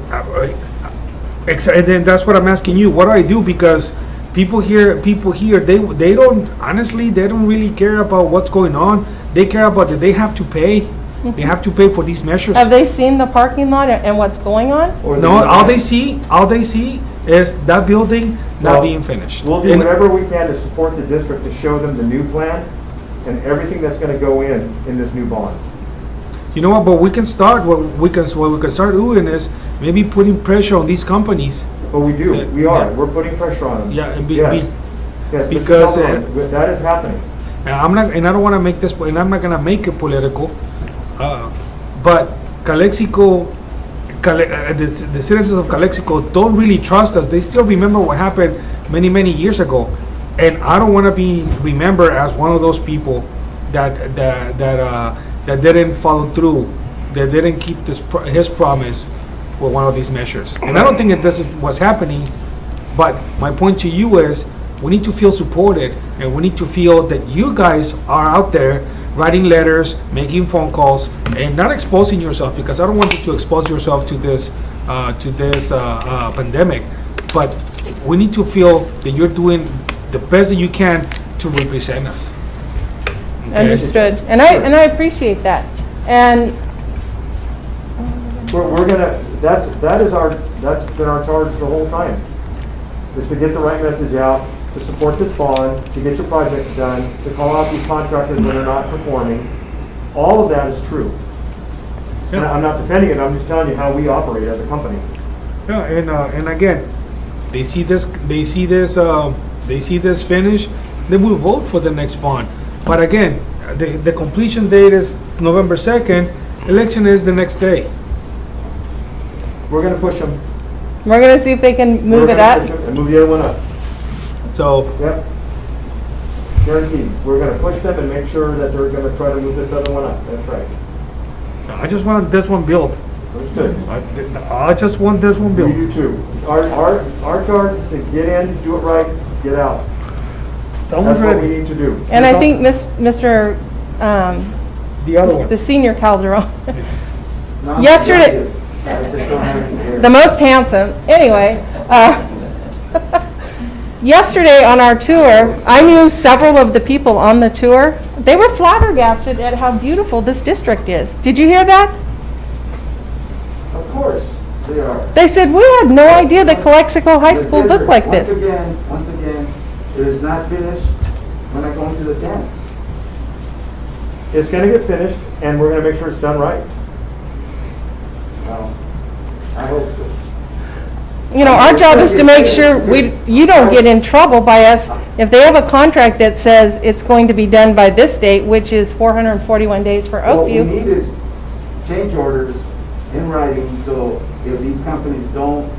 And then that's what I'm asking you. What do I do? Because people here, they don't, honestly, they don't really care about what's going on. They care about that they have to pay. They have to pay for these measures. Have they seen the parking lot and what's going on? No, all they see is that building not being finished. We'll do whatever we can to support the district to show them the new plan and everything that's gonna go in this new bond. You know what? But we can start. What we can start doing is maybe putting pressure on these companies. But we do, That- we are, that- we're putting pressure on them. Yeah, and Yes, Mr. because, Calderon, that is happening. and I don't want to make this, and I'm not gonna make it political. But Calexico, the citizens of Calexico don't really trust us. They still remember what happened many years ago, and I don't want to be remembered as one of those people that didn't follow through, that didn't keep his promise for one of these measures. And I don't think that this is what's happening. But my point to you is, we need to feel supported, and we need to feel that you guys are out there writing letters, making phone calls, and not exposing yourself, because I don't want you to expose yourself to this pandemic. But we need to feel that you're doing the best that you can to represent us. Okay? Understood. And I appreciate that. And We're gonna, that's been our charge the whole time, is to get the right message out, to support this bond, to get your projects done, to call out these contractors when they're not performing. All of that is true. And Yeah. I'm not defending it, I'm just telling you how we operate as a company. Yeah, and again, they see this finish, they will vote for the next bond. But again, the completion date is November 2nd, election is the next day. We're gonna push them. we're gonna see if they can move it up. And move the other one up. So, Yep. Guaranteed. We're gonna push them and make sure that they're gonna try to move this other one up. That's right. I just want this one built. Understood. I just want this one We built. do too. Our charge is to get in, do it right, get out. Someone's That's what we ready. need to do. And I think Mr. The other one. the senior Calderon, yesterday, the most handsome, anyway, yesterday on our tour, I knew several of the people on the tour. They were flabbergasted at how beautiful this district is. Did you hear that? Of course, they are. They said, we had no idea that Calexico High School looked like this. Once again, it is not finished when I go into the dance. It's gonna get finished, and we're gonna make sure it's done right. Well, I hope so. You know, our job is to make sure you don't get in trouble by us. If they have a contract that says it's going to be done by this date, which is 441 days for What we Oakview, need is change orders in writing, so if these companies don't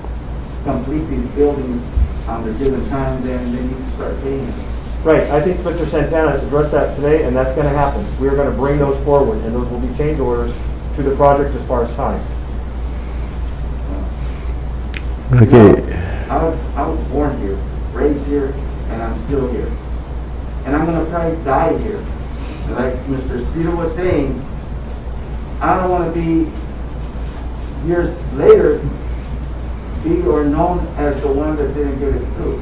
complete these buildings on their given time, then they need to start paying them. Right, I think Mr. Santana addressed that today, and that's gonna happen. We're gonna bring those forward, and those will be change orders to the project as far as time. Okay. I was born here, raised here, and I'm still here. And I'm gonna probably die here. And like Mr. Cito was saying, I don't wanna be, years later, be or known as the one that didn't get it through.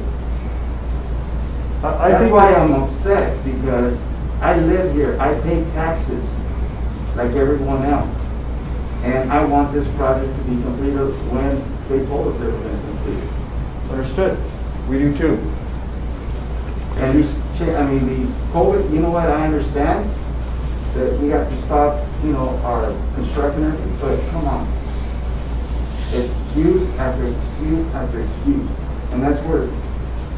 I That's think why I'm upset, because I live here, I pay taxes like everyone else. And I want this project to be completed when they told us they were gonna complete it. Understood. We do too. And these, these COVID, you know what, I understand that we have to stop, our construction, and everything, but come on. Excuse after excuse after excuse. And that's where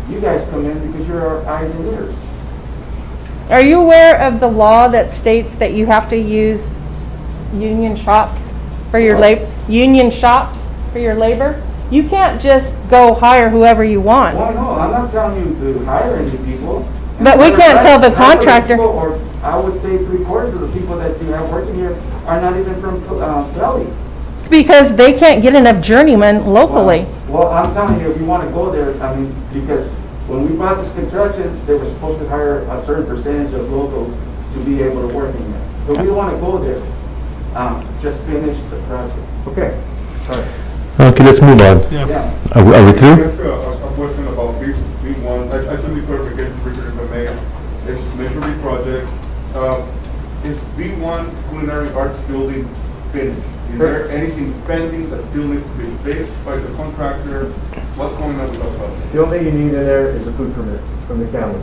you guys come in, because you're our eyes and ears. Are you aware of the law that states that you have to use union shops for your union shops for your labor? You can't just go hire whoever you want. Well, no, I'm not telling you to hire any people. But we can't tell the contractor. Or I would say 3/4 of the people that you have working here are not even from Cali. Because they can't get enough journeymen locally. Well, I'm telling you, if you want to go there, because when we bought this construction, they were supposed to hire a certain percentage of locals to be able to work in there. But we don't want to go there. Just finish the project. Okay. All right. Okay, let's move on. Yeah. Are we through? Just a question about B1. I should be clarification, Richard, if I may. It's Measure project. Is B1 Culinary Arts Building finished? Is there anything pending that still needs to be fixed by the contractor? What's going on with that project? The only thing you need in there is a food permit from the county.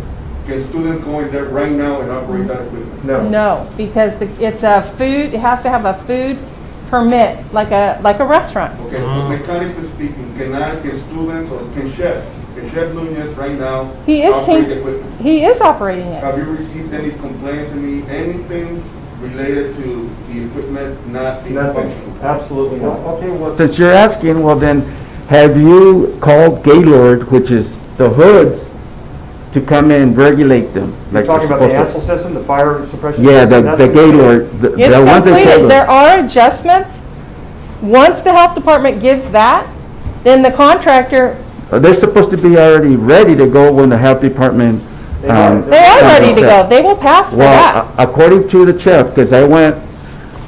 Can students go in there right now and operate that equipment? No. No, because it's a food, it has to have a food permit, like a restaurant. Okay, so mechanically speaking, can students or can Chef Nunez right now He is operate the equipment? He is operating it. Have you received any complaints, anything related to the equipment not being Nothing. functional? Absolutely not. Okay, well, since you're asking, well then, have you called Gaylord, which is the hoods, to come in, regulate them? You're like talking they're about the supposed to? Ansel system, the fire suppression Yeah, system? the That's what- Gaylord, the It's one that completed. showed There us. are adjustments. Once the health department gives that, then the contractor, They're supposed to be already ready to go when the health department. They are. they are comes ready and to go. checks. They will pass for Well, that. according to the chef, because I went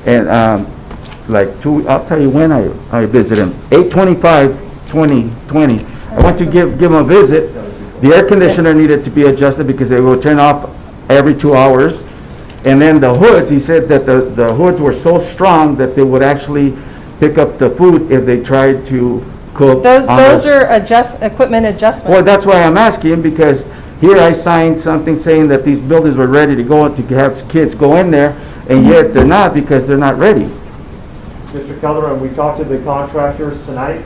and, I'll tell you when I visited him, 8/25/2020. I went to give him a visit. The air conditioner needed to be adjusted because they will turn off every 2 hours. And then the hoods, he said that the hoods were so strong that they would actually pick up the food if they tried to cook. on Those the- are equipment Well, adjustments. that's why I'm asking, because here I signed something saying that these buildings were ready to go and to have kids go in there, and yet they're not because they're not ready. Mr. Calderon, we talked to the contractors tonight,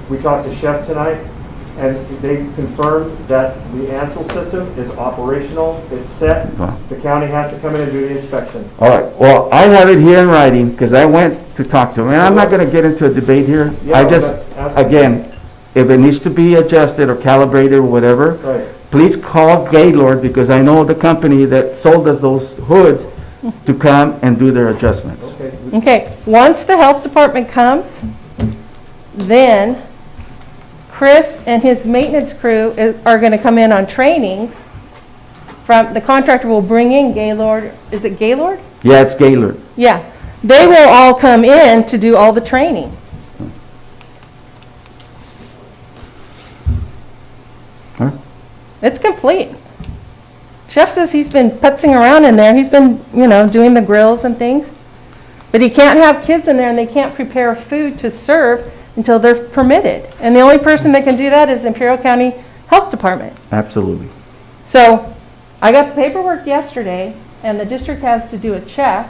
we talked to Chef tonight, and they confirmed that the Ansel system is operational, it's set, Wow. the county has to come in and do the inspection. All right, well, I have it here in writing, because I went to talk to him, and I'm not gonna get into a debate here. I Yeah, just, but ask him. again, if it needs to be adjusted or calibrated or whatever, Right. please call Gaylord, because I know the company that sold us those hoods to come and do their adjustments. Okay. Okay, once the health department comes, then Chris and his maintenance crew are going to come in on trainings. The contractor will bring in Gaylord, is it Gaylord? Yeah, it's Gaylord. Yeah, they will all come in to do all the training. Huh? It's complete. Chef says he's been putzing around in there. He's been, doing the grills and things. But he can't have kids in there and they can't prepare food to serve until they're permitted. And the only person that can do that is Imperial County Health Department. Absolutely. So I got the paperwork yesterday and the district has to do a check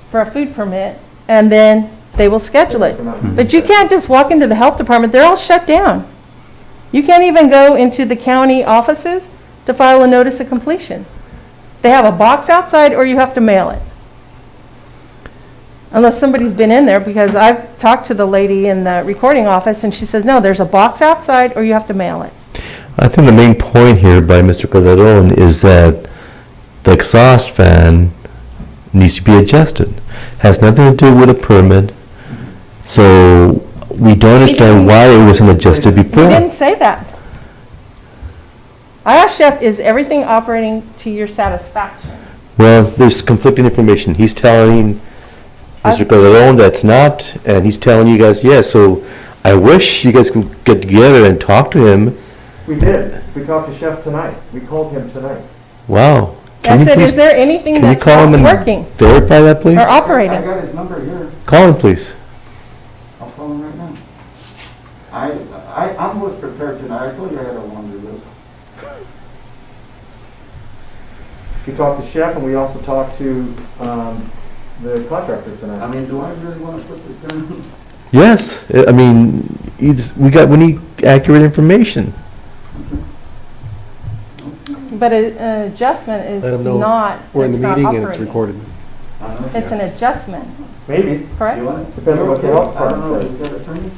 for a food permit and then they will schedule it. But you can't just walk into the health department. They're all shut down. You can't even go into the county offices to file a notice of completion. They have a box outside or you have to mail it. Unless somebody's been in there, because I've talked to the lady in the recording office, and she says, no, there's a box outside, or you have to mail it. I think the main point here by Mr. Calderon is that the exhaust fan needs to be adjusted. Has nothing to do with a permit. So we don't understand why it wasn't adjusted You before. didn't say that. I asked Chef, is everything operating to your satisfaction? Well, there's conflicting information. He's telling Mr. Calderon that's not, and he's telling you guys yes. So I wish you guys could get together and talk to him. We did. We talked to Chef tonight. We called him tonight. Wow. I said, is there anything Can you that's call him not and working verify that, please? or I operating? got his number here. Call him, please. I'll call him right now. I was prepared tonight. I told you I had a laundry list. We talked to Chef, and we also talked to the contractor I tonight. mean, do I really want to put this down? Yes. I mean, we need accurate information. But an adjustment is Let 'em know not, We're in the it's not meeting and it's operating. recorded. It's an adjustment, Maybe. correct? You want it? Depends on what the health I don't department know, says. is that attorney?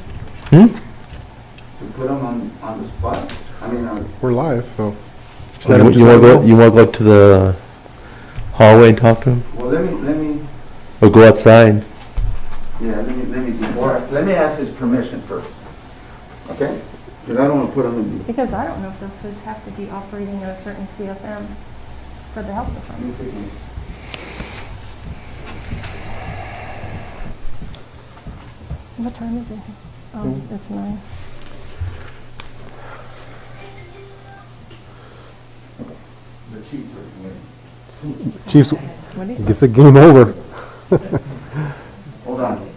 Hmm? To put them on the spot? I mean, We're live, so. Is that You what want you to want go? You want to go up to the hallway and talk to him, well, let me, or go outside? yeah, let me ask his permission first. Okay? Because I don't want to put him in. Because I don't know if those hoods have to be operating at a certain CFM for the health department. What time is it? Oh, it's 9. The chief is waiting. Chiefs, What do you say? gets the game over. Hold on.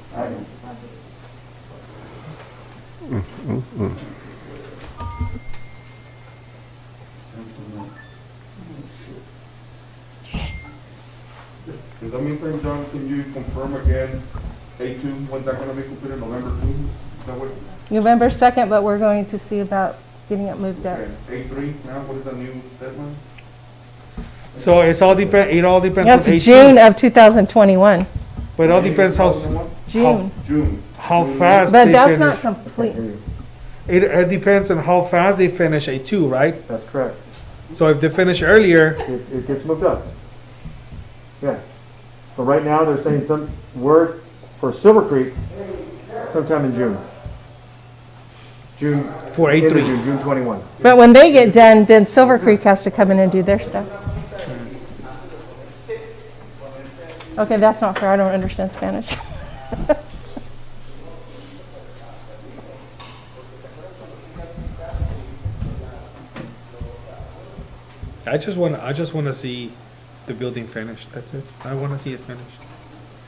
In the meantime, John, can you confirm again, A2, when that's gonna be completed, November 2? Is that what? November 2nd, but we're going to see about getting it moved up. Okay, A3 now, what is the new deadline? So it all depends on That's A2. June of 2021, But it all depends June. June. how fast But they that's not finish. complete. It depends on how fast they finish A2, right? That's correct. So if they finish earlier, It gets moved up. Yeah. So right now, they're saying some word for Silver Creek sometime in June. June. For end of A3. June 21. But when they get done, then Silver Creek has to come in and do their stuff. Okay, that's not fair. I don't understand Spanish. I just want to see the building finished. That's it. I want to see it finished.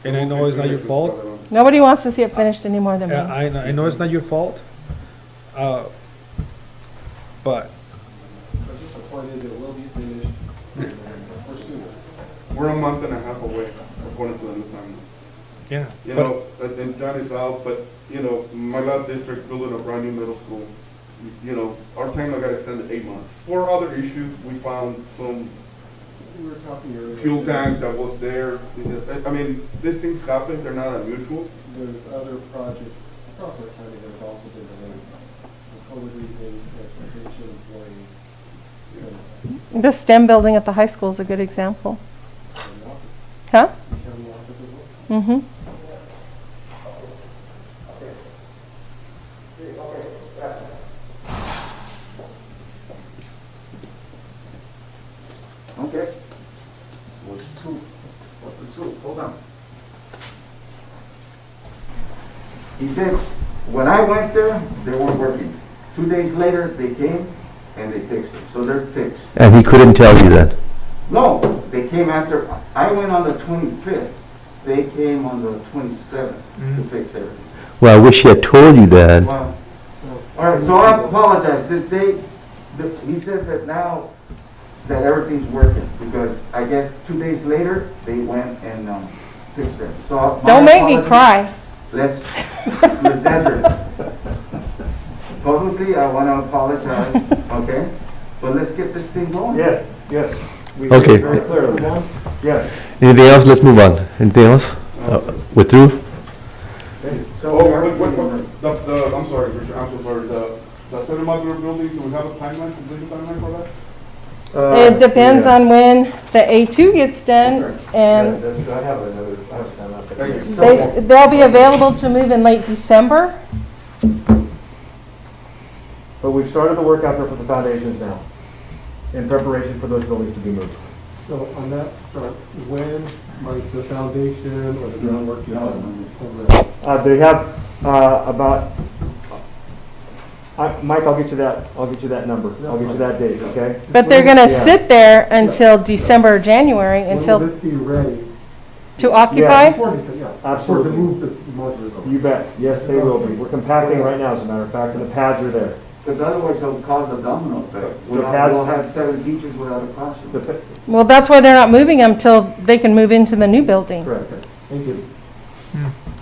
And I know it's not your fault. Nobody wants to see it finished any more than me. I know it's not your fault. But We're a month and a half away, according to the new timeline. yeah, You but know, and John is out, but, you know, my last district building a brand new middle school, you know, our timeline got extended 8 months. For other issues, we found some We were talking earlier. fuel tank that was there. I mean, these things happen, they're not unusual. There's other projects across our county that have also been delayed. For COVID reasons, transportation, employees, The STEM building at the high school is a good example. county office, Huh? county office as well. Mm-hmm. Okay. What's the scoop? What's the scoop? Hold on. He said, when I went there, they weren't working. 2 days later, they came and they fixed it. So they're fixed. And he couldn't tell you that. No, they came after, I went on the 25th. They came on the 27th to fix everything. Well, I wish he had told you that. Wow. All right, so I apologize. This date, he says that now that everything's working because I guess 2 days later, they went and fixed it. So my Don't make me apologies. cry. Let's answer it. Publicly, I want to apologize, okay? But let's get this thing going. Yeah, yes. We Okay. made it very clearly. Yes. Anything else? Let's move on. Anything else? Withdrew? I'm sorry, Richard, I'm so sorry, the 7 modular building, do we have a timeline, completion timeline for that? It depends on when the A2 gets done, and I have another, I have time after. Thank you. they'll be available to move in late December. But we've started the work out there for the foundations now, in preparation for those buildings to be moved. So on that front, when might the foundation or the groundwork be done? They have about, Mike, I'll get you that number, I'll get you that date, okay? But they're gonna Yeah. sit there until December or January, When until, will this be ready? to occupy? Before December, yeah. Absolutely. Or to move the modular building. You bet, yes, they will be. We're compacting right now, as a matter of fact, and the pads are there. Because otherwise it'll cause a domino effect. The pads- We'll have 7 teachers without a classroom. The pa- Well, that's why they're not moving them till they can move into the new building. Correct. Thank you.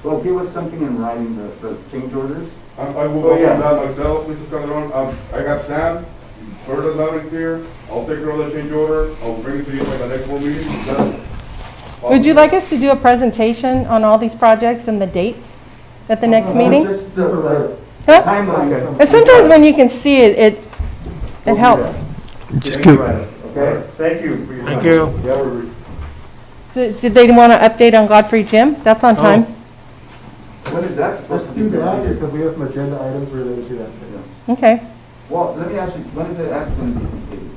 Well, give us something in writing, the change orders. I will Oh, go yeah. on that myself, Mr. Calderon. I got Stan, heard it loud and clear. I'll take care of the change order. I'll bring it to you by the next board meeting. Is that Would you like us to do a presentation on all these projects and the dates at the next meeting? Just the Huh? timeline. And sometimes when you can see it, it helps. Just give, Okay, thank you for your time. Thank you. Yeah, we're- Did they want to update on Godfrey Gym? That's on time. When is that supposed Let's to be do that, completed? because we have some agenda items related to that. Okay. Well, let me ask you, when is it actually going to be completed?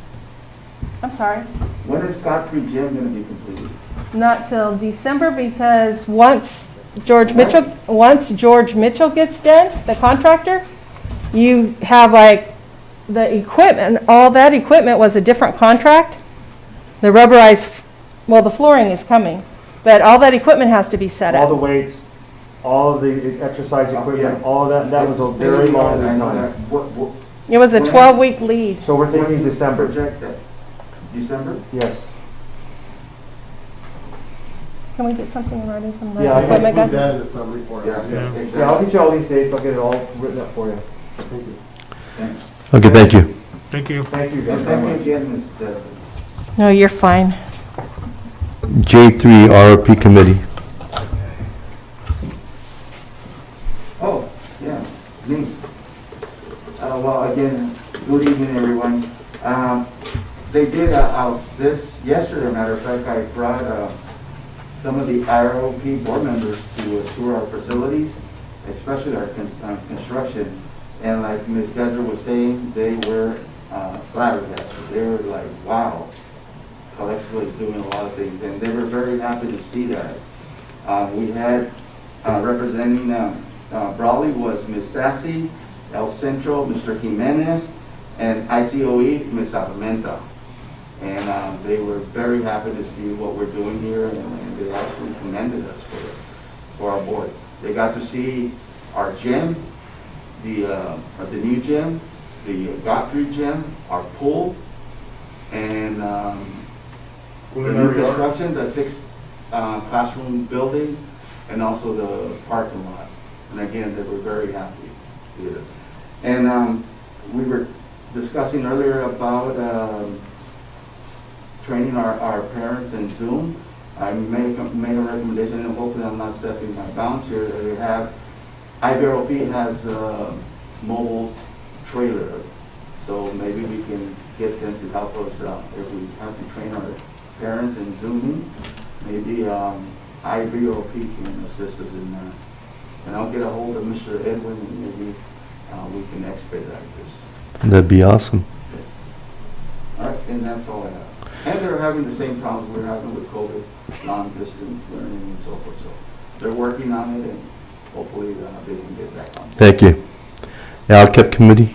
I'm sorry. When is Godfrey Gym going to be completed? Not till December, because once George Mitchell gets done, the contractor, you have like the equipment, all that equipment was a different contract. The rubberized, well, the flooring is coming, but all that equipment has to be set all the up. weights, all of the exercise equipment, Yeah. all of that, that was a very long I know time. that. What It was a 12-week lead. So we're thinking December, project that? December? yes. Can we get something in writing from the Yeah, I can equipment Include guy? that in the summary for us. Yeah. Yeah, I'll get you all these dates, I'll get it all written up for you. Thank you. Thanks. okay, thank you. Thank you. Thank you guys And very thank you much. again, Ms. Devlin. No, you're fine. J3 RP Committee. Oh, yeah, me. Well, again, good evening, everyone. They did this yesterday, matter of fact, I brought some of the IROP board members to tour our facilities, especially our construction. And like Ms. Dedra was saying, they were flabbergasted. They were like, wow, Calexico is doing a lot of things, and they were very happy to see that. We had representing Brawley was Ms. Sassy, El Centro, Mr. Jimenez, and ICOE, Ms. Armenta. And they were very happy to see what we're doing here, and they actually commended us for our board. They got to see our gym, the new gym, the Godfrey gym, our pool, and the new construction, the 6 classroom building, and also the parking lot. And again, they were very happy here. And we were discussing earlier about training our parents in Zoom. I made a recommendation, and hopefully I'm not stepping my bounds here. They have, IVROP has a mobile trailer, so maybe we can get them to help us if we have to train our parents in Zoom. Maybe IVROP can assist us in that. And I'll get a hold of Mr. Edwin, and maybe we can expedite this. That'd be awesome. Yes. All right, and that's all I have. And they're having the same problems we're having with COVID, long-distance learning and so forth. So they're working on it, and hopefully they can get back on. Thank you. LCAP Committee.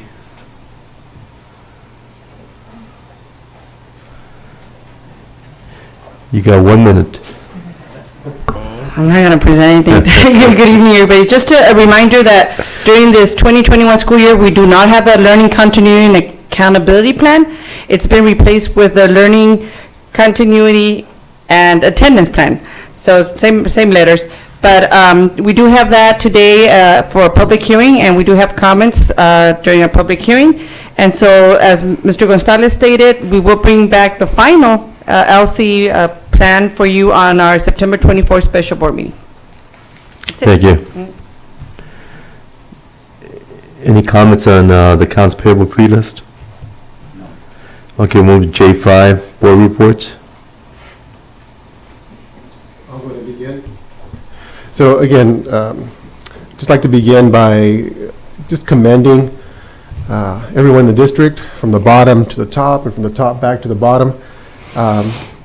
You got 1 minute. I'm not going to present anything. Good evening, everybody. Just a reminder that during this 2021 school year, we do not have a learning continuity and accountability plan. It's been replaced with a learning continuity and attendance plan. So same letters. But we do have that today for a public hearing, and we do have comments during a public hearing. And so, as Mr. Gonzalez stated, we will bring back the final LC plan for you on our September 24th special board meeting. Thank you. Any comments on the accounts payable pre-list? Okay, move to J5, board reports. I'm going to begin. So again, just like to begin by just commending everyone in the district, from the bottom to the top and from the top back to the bottom.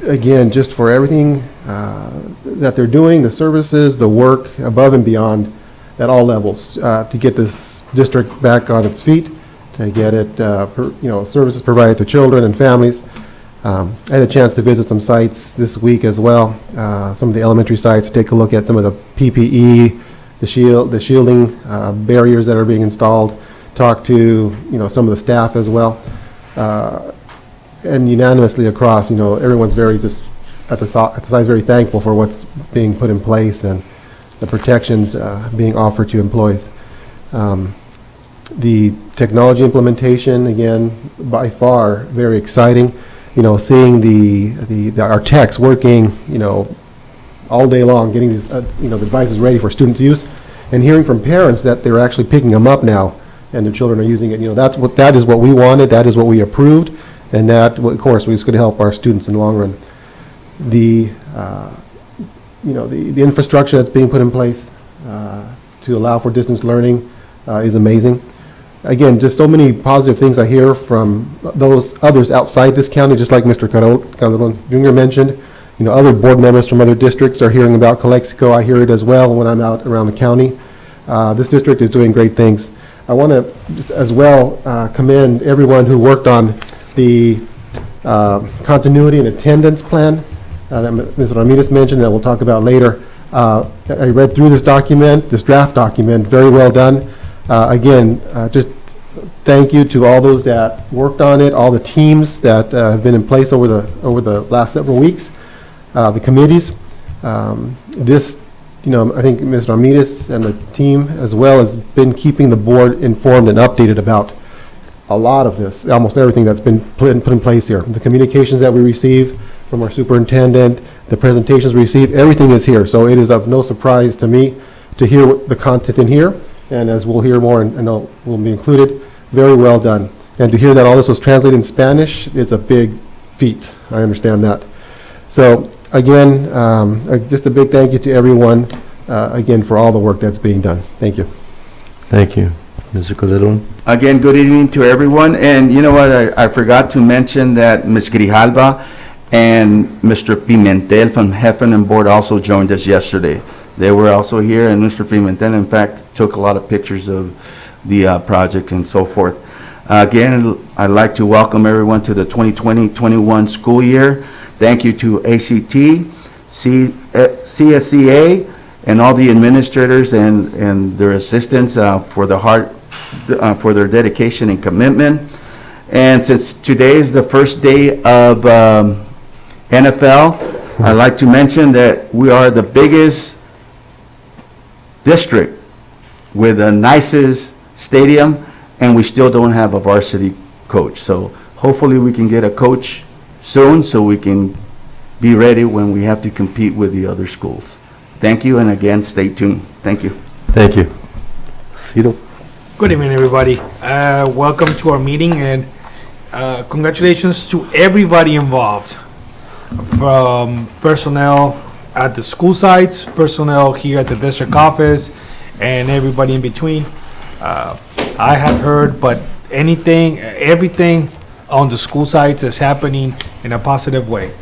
Again, just for everything that they're doing, the services, the work above and beyond at all levels to get this district back on its feet, to get it, services provided to children and families. I had a chance to visit some sites this week as well, some of the elementary sites, to take a look at some of the PPE, the shielding barriers that are being installed, talk to, some of the staff as well. And unanimously across, everyone's very just at the side very thankful for what's being put in place and the protections being offered to employees. The technology implementation, again, by far very exciting. Seeing our techs working, all day long, getting these, the devices ready for students' use, and hearing from parents that they're actually picking them up now, and their children are using it. That is what we wanted. That is what we approved, and that, of course, is going to help our students in the long run. The infrastructure that's being put in place to allow for distance learning is amazing. Again, just so many positive things I hear from those others outside this county, just like Mr. Calderon Jr. mentioned. Other board members from other districts are hearing about Calexico. I hear it as well when I'm out around the county. This district is doing great things. I want to just as well commend everyone who worked on the continuity and attendance plan that Ms. Ramirez mentioned that we'll talk about later. I read through this document, this draft document, very well done. Again, just thank you to all those that worked on it, all the teams that have been in place over the last several weeks, the committees. I think Ms. Ramirez and the team as well has been keeping the board informed and updated about a lot of this, almost everything that's been put in place here. The communications that we receive from our superintendent, the presentations we receive, everything is here. So it is of no surprise to me to hear the content in here. And as we'll hear more and will be included, very well done. And to hear that all this was translated in Spanish, it's a big feat. I understand that. So again, just a big thank you to everyone, again, for all the work that's being done. Thank you. Thank you. Mr. Calderon? Again, good evening to everyone. And you know what, I forgot to mention that Ms. Grijalva and Mr. Pimentel from Heffernan Board also joined us yesterday. They were also here, and Mr. Pimentel, in fact, took a lot of pictures of the project and so forth. Again, I'd like to welcome everyone to the 2020-21 school year. Thank you to ACT, CSCA, and all the administrators and their assistants for their dedication and commitment. And since today is the first day of NFL, I'd like to mention that we are the biggest district with the nicest stadium, and we still don't have a varsity coach. So hopefully we can get a coach soon so we can be ready when we have to compete with the other schools. Thank you, and again, stay tuned. Thank you. Thank you. Cito? Good evening, everybody. Welcome to our meeting, and congratulations to everybody involved, from personnel at the school sites, personnel here at the district office, and everybody in between. I have heard, but everything on the school sites is happening in a positive way.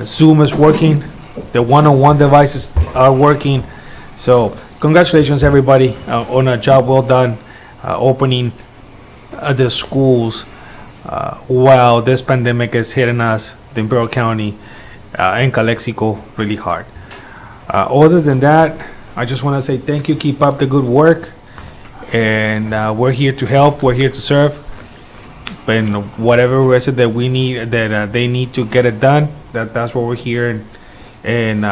Zoom is working, the one-on-one devices are working. So congratulations, everybody, on a job well done, opening the schools while this pandemic is hitting us, the Imperial County, and Calexico really hard. Other than that, I just want to say thank you, keep up the good work, and we're here to help, we're here to serve, and whatever is it that we need, that they need to get it done, that's what we're here, and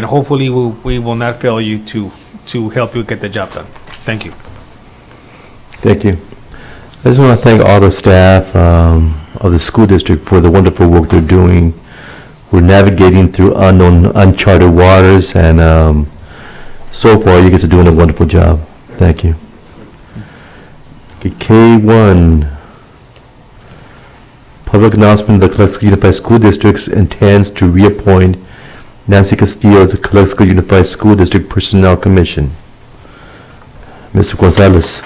hopefully we will not fail you to help you get the job done. Thank you. Thank you. I just want to thank all the staff of the school district for the wonderful work they're doing We're navigating through unknown, uncharted waters, and so far, you guys are doing a wonderful job. Thank you. Okay, K1. Public announcement: the Calexico Unified School District intends to reappoint Nancy Castillo to Calexico Unified School District Personnel Commission. Mr. Gonzalez.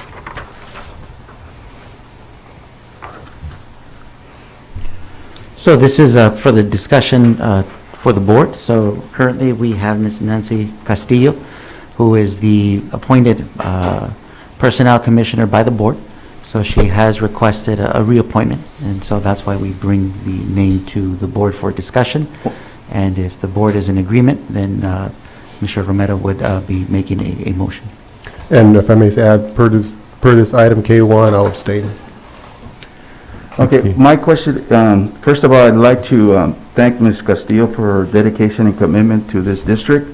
So this is for the discussion for the board. So currently, we have Ms. Nancy Castillo, who is the appointed Personnel Commissioner by the board. So she has requested a reappointment, and so that's why we bring the name to the board for discussion. And if the board is in agreement, then Mr. Romero would be making a motion. And if I may add, per this item K1, I'll abstain. Okay, my question, first of all, I'd like to thank Ms. Castillo for her dedication and commitment to this district.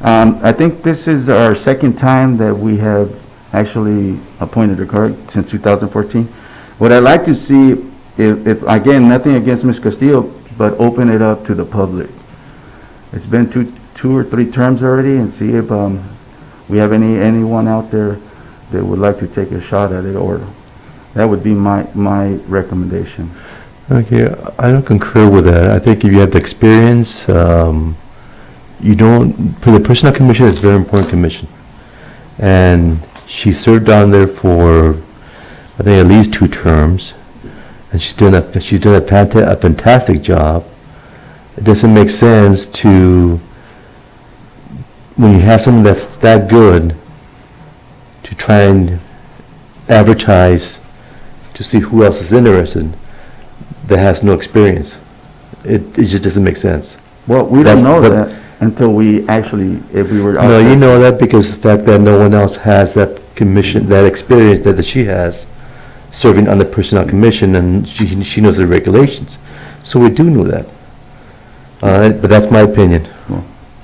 I think this is our second time that we have actually appointed her, correct, since 2014. What I'd like to see, if again, nothing against Ms. Castillo, but open it up to the public. It's been two or three terms already, and see if we have anyone out there that would like to take a shot at it, or that would be my recommendation. Okay, I don't concur with that. I think if you have the experience, you don't, for the Personnel Commission, it's a very important commission. And she served on there for, I think, at least 2 terms. And she's done a fantastic job. It doesn't make sense to, when you have someone that's that good, to try and advertise to see who else is interested that has no experience. It just doesn't make sense. Well, we don't know that until we actually, if we were out No, there. you know that because the fact that no one else has that commission, that experience that she has, serving on the Personnel Commission, and she knows the regulations. So we do know that. But that's my opinion.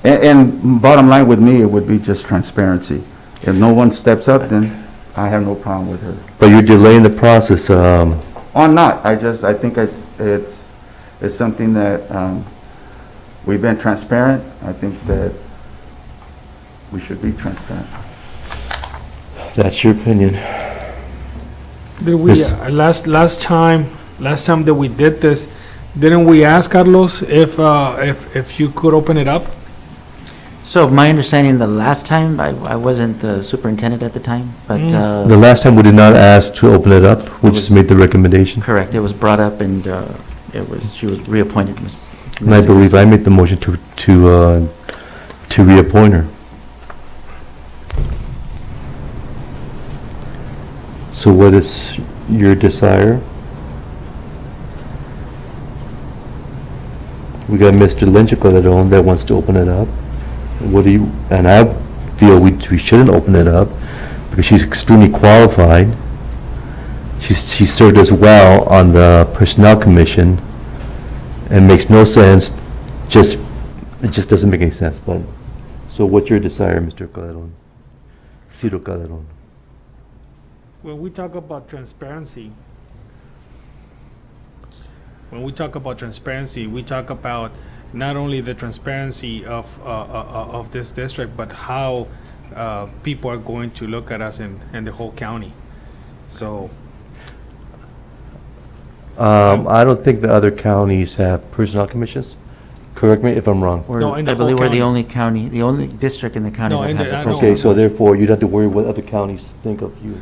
And bottom line with me, it would be just transparency. If no one steps up, then I have no problem with her. But you're delaying the process. I'm not. I think it's something that we've been transparent. I think that we should be transparent. That's your opinion. Did we, Yes. last time that we did this, didn't we ask Carlos if you could open it up? So my understanding, the last time, I wasn't the superintendent at the time, but The last time we did not ask to open it up, we just made the recommendation. correct, it was brought up, and she was reappointed, Ms. And I believe I made the motion to reappoint her. So what is your desire? We got Mr. Lenchico that wants to open it up. What do you, and I feel we shouldn't open it up because she's extremely qualified. She served us well on the Personnel Commission, and makes no sense, it just doesn't make any sense, but, so what's your desire, Mr. Calderon? Ciro Calderon. When we talk about transparency, we talk about not only the transparency of this district, but how people are going to look at us in the whole county. So, I don't think the other counties have personnel commissions. Correct me if I'm wrong. No, in the I believe whole we're the county. only county, the only district in the county No, that in has the- a I know. personnel. Okay, so therefore, you don't have to worry what other counties think of you.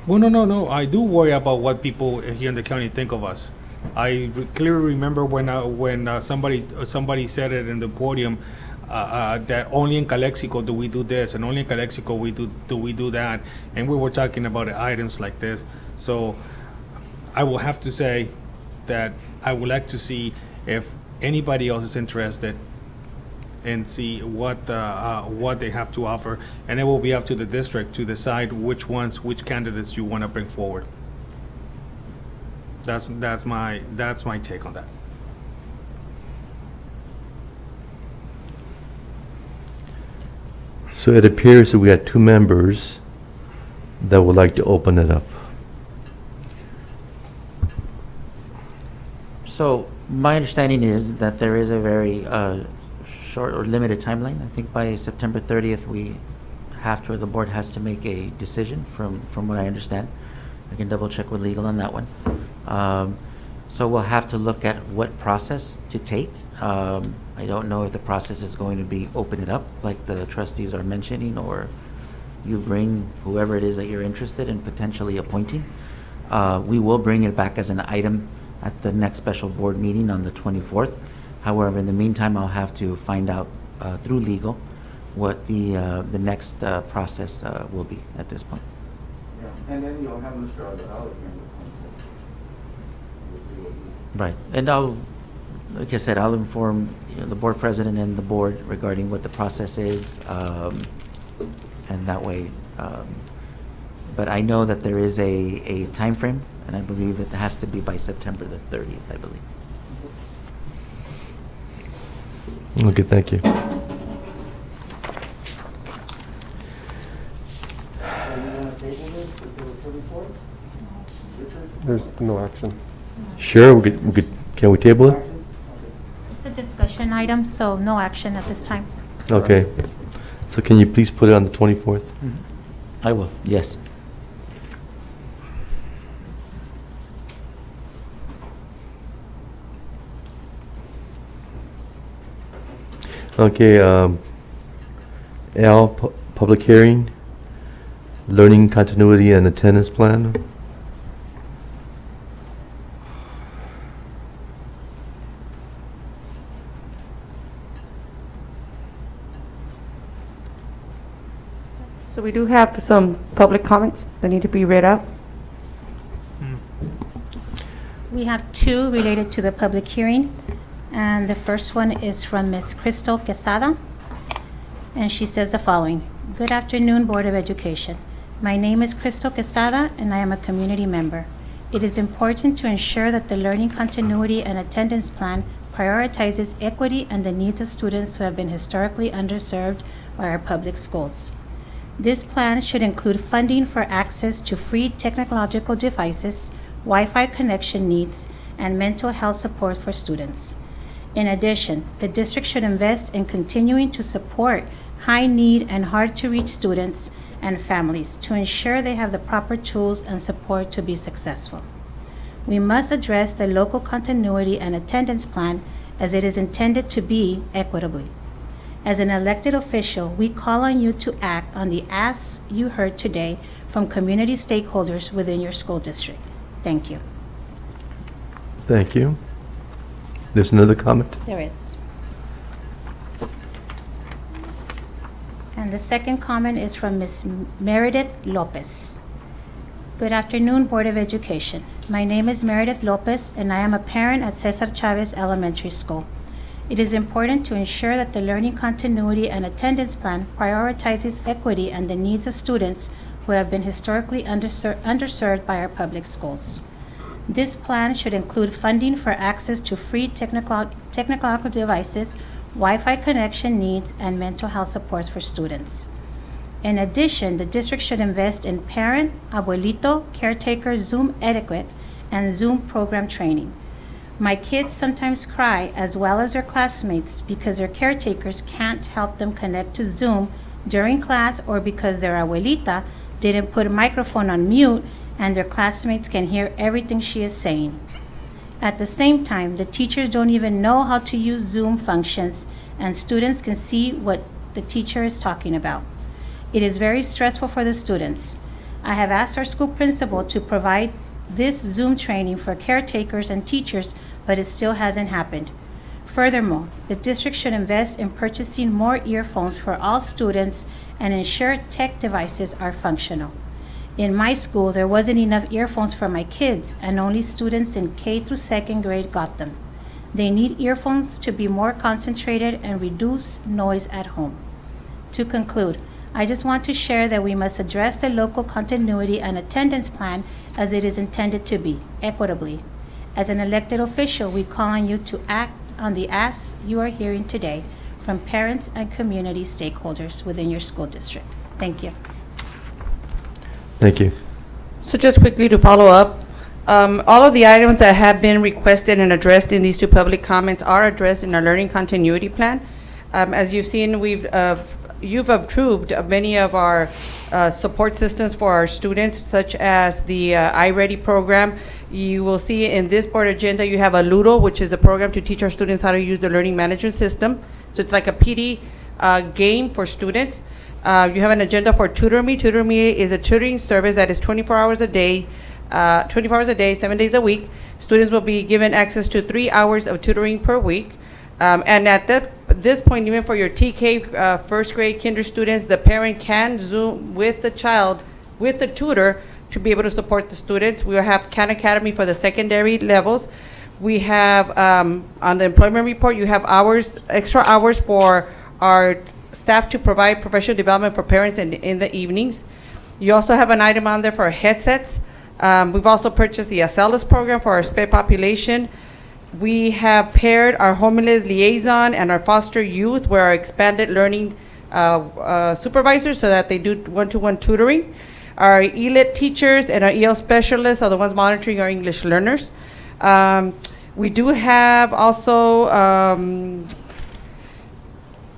well, no. I do worry about what people here in the county think of us. I clearly remember when somebody said it in the podium that only in Calexico do we do this, and only in Calexico do we do that, and we were talking about items like this. So I will have to say that I would like to see if anybody else is interested and see what they have to offer, and it will be up to the district to decide which candidates you want to bring forward. That's my take on that. So it appears that we had 2 members that would like to open it up. So My understanding is that there is a very short or limited timeline. I think by September 30th, we have to, or the board has to make a decision from what I understand. I can double check with legal on that one. So we'll have to look at what process to take. I don't know if the process is going to be open it up, like the trustees are mentioning, or you bring whoever it is that you're interested in potentially appointing. We will bring it back as an item at the next special board meeting on the 24th. However, in the meantime, I'll have to find out through legal what the next process will be at this point. Yeah, and then you'll have Mr. Alvarado here. Right, and like I said, I'll inform the board president and the board regarding what the process is, and that way, but I know that there is a time frame, and I believe it has to be by September the 30th, I believe. Okay, thank you. There's no action. Sure, can we table it? It's a discussion item, so no action at this time. Okay. So can you please put it on the 24th? I will, yes. Okay, L, public hearing, learning continuity and attendance plan. So we do have some public comments that need to be read out. We have two related to the public hearing, and the first one is from Ms. Crystal Quesada, and she says the following. Good afternoon, Board of Education. My name is Crystal Quesada, and I am a community member. It is important to ensure that the learning continuity and attendance plan prioritizes equity and the needs of students who have been historically underserved by our public schools. This plan should include funding for access to free technological devices, Wi-Fi connection needs, and mental health support for students. In addition, the district should invest in continuing to support high-need and hard-to-reach students and families to ensure they have the proper tools and support to be successful. We must address the local continuity and attendance plan as it is intended to be equitably. As an elected official, we call on you to act on the asks you heard today from community stakeholders within your school district. Thank you. Thank you. There's another comment? There is. And the second comment is from Ms. Meredith Lopez. Good afternoon, Board of Education. My name is Meredith Lopez, and I am a parent at Cesar Chavez Elementary School. It is important to ensure that the learning continuity and attendance plan prioritizes equity and the needs of students who have been historically underserved by our public schools. This plan should include funding for access to free technological devices, Wi-Fi connection needs, and mental health support for students. In addition, the district should invest in parent, abuelito, caretaker Zoom etiquette, and Zoom program training. My kids sometimes cry, as well as their classmates, because their caretakers can't help them connect to Zoom during class, or because their abuelita didn't put a microphone on mute and their classmates can hear everything she is saying. At the same time, the teachers don't even know how to use Zoom functions, and students can see what the teacher is talking about. It is very stressful for the students. I have asked our school principal to provide this Zoom training for caretakers and teachers, but it still hasn't happened. Furthermore, the district should invest in purchasing more earphones for all students and ensure tech devices are functional. In my school, there wasn't enough earphones for my kids, and only students in K through second grade got them. They need earphones to be more concentrated and reduce noise at home. To conclude, I just want to share that we must address the local continuity and attendance plan as it is intended to be, equitably. As an elected official, we call on you to act on the asks you are hearing today from parents and community stakeholders within your school district. Thank you. Thank you. So just quickly to follow up, All of the items that have been requested and addressed in these two public comments are addressed in our learning continuity plan. As you've seen, you've approved many of our support systems for our students, such as the iReady program. You will see in this board agenda, you have a Ludo, which is a program to teach our students how to use the learning management system. So it's like a PD game for students. You have an agenda for Tutor Me. Tutor Me is a tutoring service that is 24 hours a day, 7 days a week. Students will be given access to 3 hours of tutoring per week. And at this point, even for your TK first grade kinder students, the parent can Zoom with the child, with the tutor, to be able to support the students. We will have Khan Academy for the secondary levels. We have, on the employment report, you have extra hours for our staff to provide professional development for parents in the evenings. You also have an item on there for headsets. We've also purchased the Acellus program for our SPED population. We have paired our homeless liaison and our foster youth with our expanded learning supervisors so that they do one-to-one tutoring. Our ELIT teachers and our EL specialists are the ones monitoring our English learners. We do have also,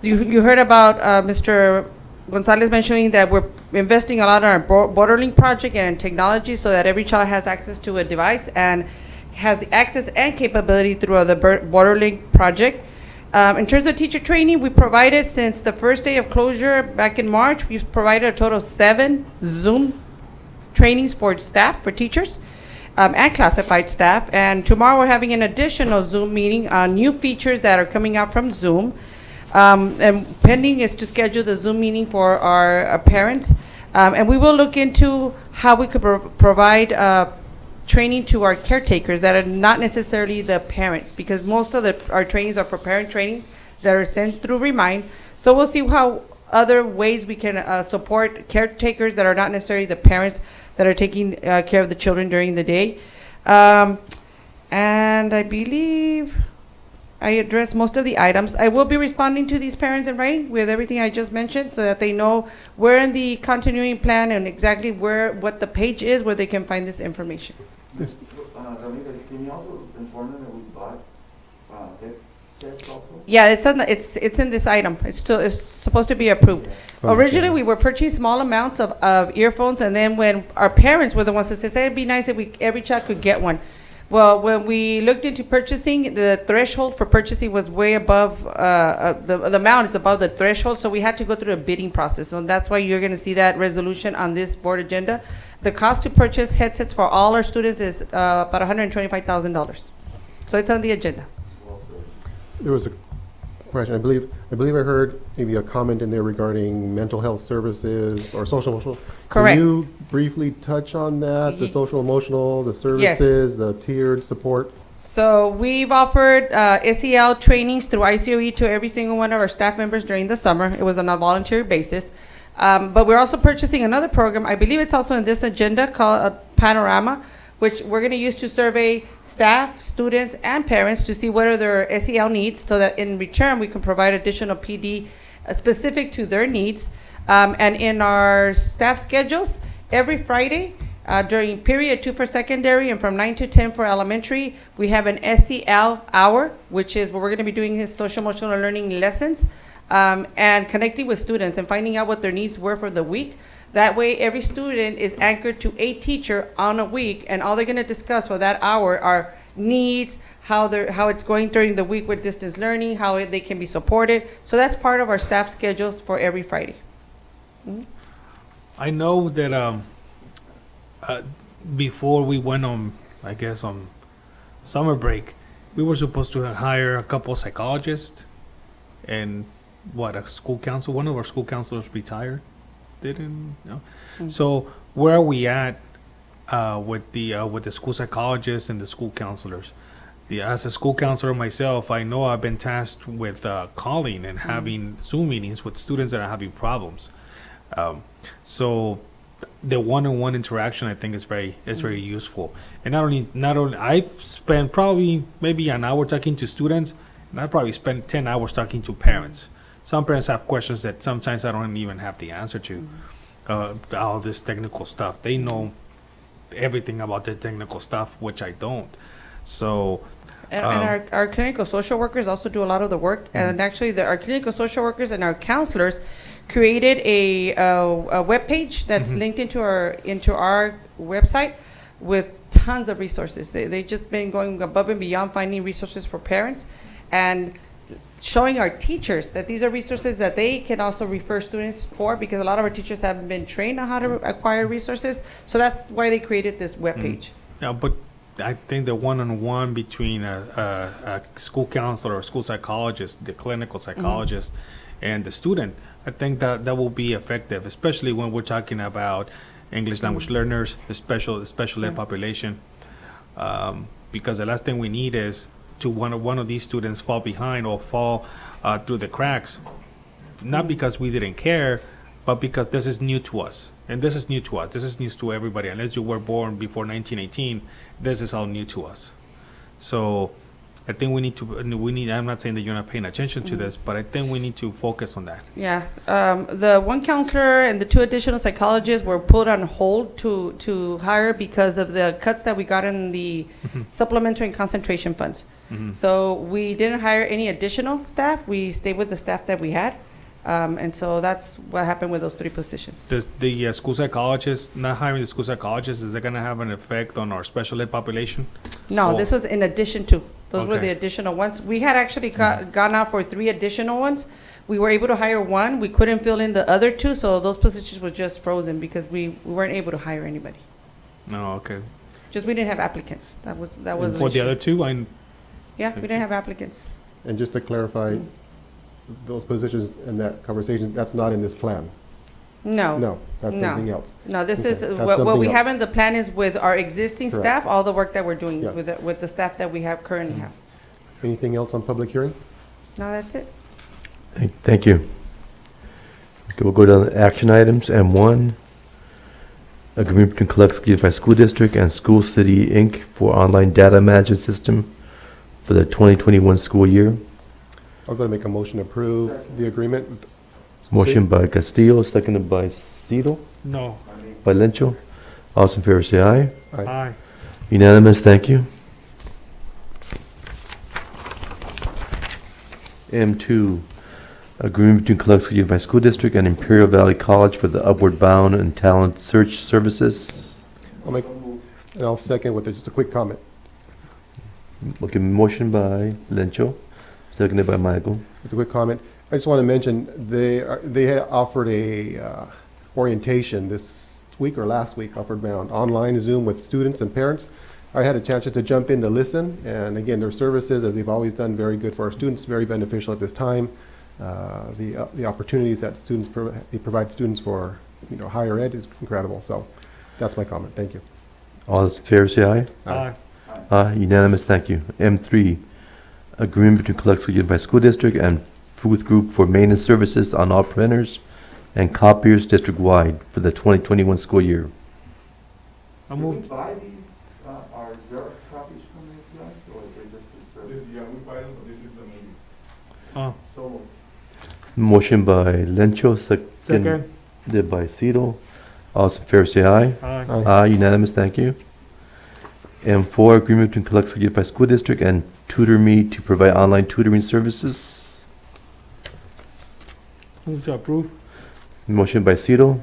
you heard about Mr. Gonzalez mentioning that we're investing a lot in our Borderlink project and in technology so that every child has access to a device and has access and capability through the Borderlink project. In terms of teacher training, we provided, since the first day of closure back in March, we've provided a total of 7 Zoom trainings for staff, for teachers, and classified staff. And tomorrow we're having an additional Zoom meeting on new features that are coming out from Zoom. And pending is to schedule the Zoom meeting for our parents. And we will look into how we could provide training to our caretakers that are not necessarily the parents, because most of our trainings are for parent trainings that are sent through Remind. So we'll see how other ways we can support caretakers that are not necessarily the parents that are taking care of the children during the day. And I believe I addressed most of the items. I will be responding to these parents in writing with everything I just mentioned so that they know where in the continuing plan and exactly what the page is where they can find this information. Can you also inform them that we bought headsets also? Yeah, it's in this item. It's supposed to be approved. Originally, we were purchasing small amounts of earphones, and then when our parents were the ones that said, it'd be nice if every child could get one. Well, when we looked into purchasing, the threshold for purchasing was way above, the amount is above the threshold, so we had to go through a bidding process. So that's why you're going to see that resolution on this board agenda. The cost to purchase headsets for all our students is about $125,000. So it's on the agenda. There was a question, I believe I heard maybe a comment in there regarding mental health services or social emotional. Correct. Can you briefly touch on that, the social emotional, the services, the tiered support? So we've offered SEL trainings through ICOE to every single one of our staff members during the summer. It was on a voluntary basis. But we're also purchasing another program, I believe it's also in this agenda, called Panorama, which we're going to use to survey staff, students, and parents to see what are their SEL needs, so that in return we can provide additional PD specific to their needs. And in our staff schedules, every Friday during period 2 for secondary and from 9 to 10 for elementary, we have an SEL hour, which is where we're going to be doing his social emotional learning lessons and connecting with students and finding out what their needs were for the week. That way, every student is anchored to a teacher on a week, and all they're going to discuss for that hour are needs, how it's going during the week with distance learning, how they can be supported. So that's part of our staff schedules for every Friday. Mm-hmm. I know that before we went on, I guess, on summer break, we were supposed to hire a couple psychologists and a school council. One of our school counselors retired. Didn't know. Mm-hmm. So where are we at with the school psychologists and the school counselors? As a school counselor myself, I know I've been tasked with calling and having Zoom meetings with students that are having problems. So the one-on-one interaction, I think, is very useful. And not only I've spent probably maybe an hour talking to students, and I probably spent 10 hours talking to parents. Some parents have questions that sometimes I don't even have the answer to. All this technical stuff, they know everything about the technical stuff, which I don't. So, And our clinical social workers also do a lot of the work. And actually, our clinical social workers and our counselors created a webpage that's linked into our website with tons of resources. They've just been going above and beyond finding resources for parents and showing our teachers that these are resources that they can also refer students for, because a lot of our teachers haven't been trained on how to acquire resources. So that's why they created this webpage. yeah, but I think the one-on-one between a school counselor or school psychologist, the clinical psychologist, and the student, I think that will be effective, especially when we're talking about English language learners, the special ed population, because the last thing we need is to one of these students fall behind or fall through the cracks, not because we didn't care, but because this is new to us. And this is new to us. This is new to everybody. Unless you were born before 1918, this is all new to us. So I think we need, I'm not saying that you're not paying attention to this, but I think we need to focus on that. Yeah, the one counselor and the 2 additional psychologists were put on hold to hire because of the cuts that we got in the supplementary and concentration funds. So we didn't hire any additional staff. We stayed with the staff that we had. And so that's what happened with those 3 positions. Does the school psychologist, not hiring the school psychologist, is that going to have an effect on our special ed population? No, So- this was in addition to. Those were Okay. the additional ones. We had actually gone out for 3 additional ones. We were able to hire 1. We couldn't fill in the other 2, so those positions were just frozen because we weren't able to hire anybody. No, okay. Just we didn't have applicants. That was And the for the issue. other 2, Yeah, we didn't have applicants. And just to clarify, those positions in that conversation, that's not in this plan? No. No, that's No. something else. No, this Okay, is, that's what we something have else. in the plan is with our existing Correct. staff, all the work that we're doing Yeah. with the staff that we have currently have. Anything else on public hearing? No, that's it. Thank you. Okay, we'll go down to action items. M1, agreement between Calexico Unified School District and School City, Inc. for online data management system for the 2021 school year. I'll go to make a motion to approve the agreement. Motion by Castillo, seconded by Cito, no. by Lencho. All those in favor say aye. Aye. Unanimous, thank you. M2, agreement between Calexico Unified School District and Imperial Valley College for the Upward Bound and Talent Search Services. And I'll second with just a quick comment. Okay, motion by Lencho, seconded by Michael. Just a quick comment. I just want to mention, they had offered a orientation this week or last week, Upward Bound, online Zoom with students and parents. I had a chance just to jump in to listen, and again, their services, as they've always done, very good for our students, very beneficial at this time. The opportunities that they provide students for, higher ed is incredible. So that's my comment. Thank you. All those in favor say aye. Aye. Aye, unanimous, thank you. M3, agreement between Calexico Unified School District and Fruth Group for maintenance services on all printers and copiers district-wide for the 2021 school year. I moved. buy these, our Xerox copies from these guys, or they just service? Yeah, we buy them, but this is the movie. Oh, So, Motion by Lencho, seconded second. by Cito. All those in favor say aye. Aye. Aye. Aye, unanimous, thank you. M4, agreement between Calexico Unified School District and TutorMe to provide online tutoring services. Move to approve. Motion by Cito,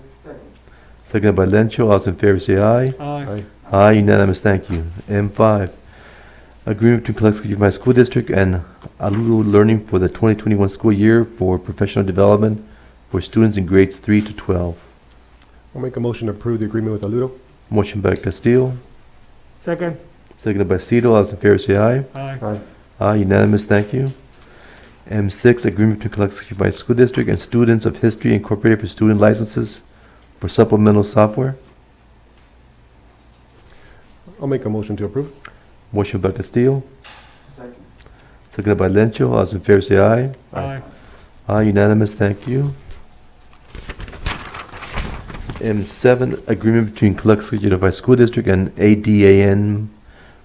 seconded by Lencho. All those in favor say aye. Aye. Aye, unanimous, thank you. M5, agreement between Calexico Unified School District and Aludo Learning for the 2021 school year for professional development for students in grades 3 to 12. I'll make a motion to approve the agreement with Aludo. Motion by Castillo, Second. seconded by Cito. All those in favor say aye. Aye. Aye. Aye, unanimous, thank you. M6, agreement between Calexico Unified School District and Students of History Incorporated for student licenses for supplemental software. I'll make a motion to approve. Motion by Castillo, second. seconded by Lencho. All those in favor say aye. Aye. Aye, unanimous, thank you. M7, agreement between Calexico Unified School District and ADAN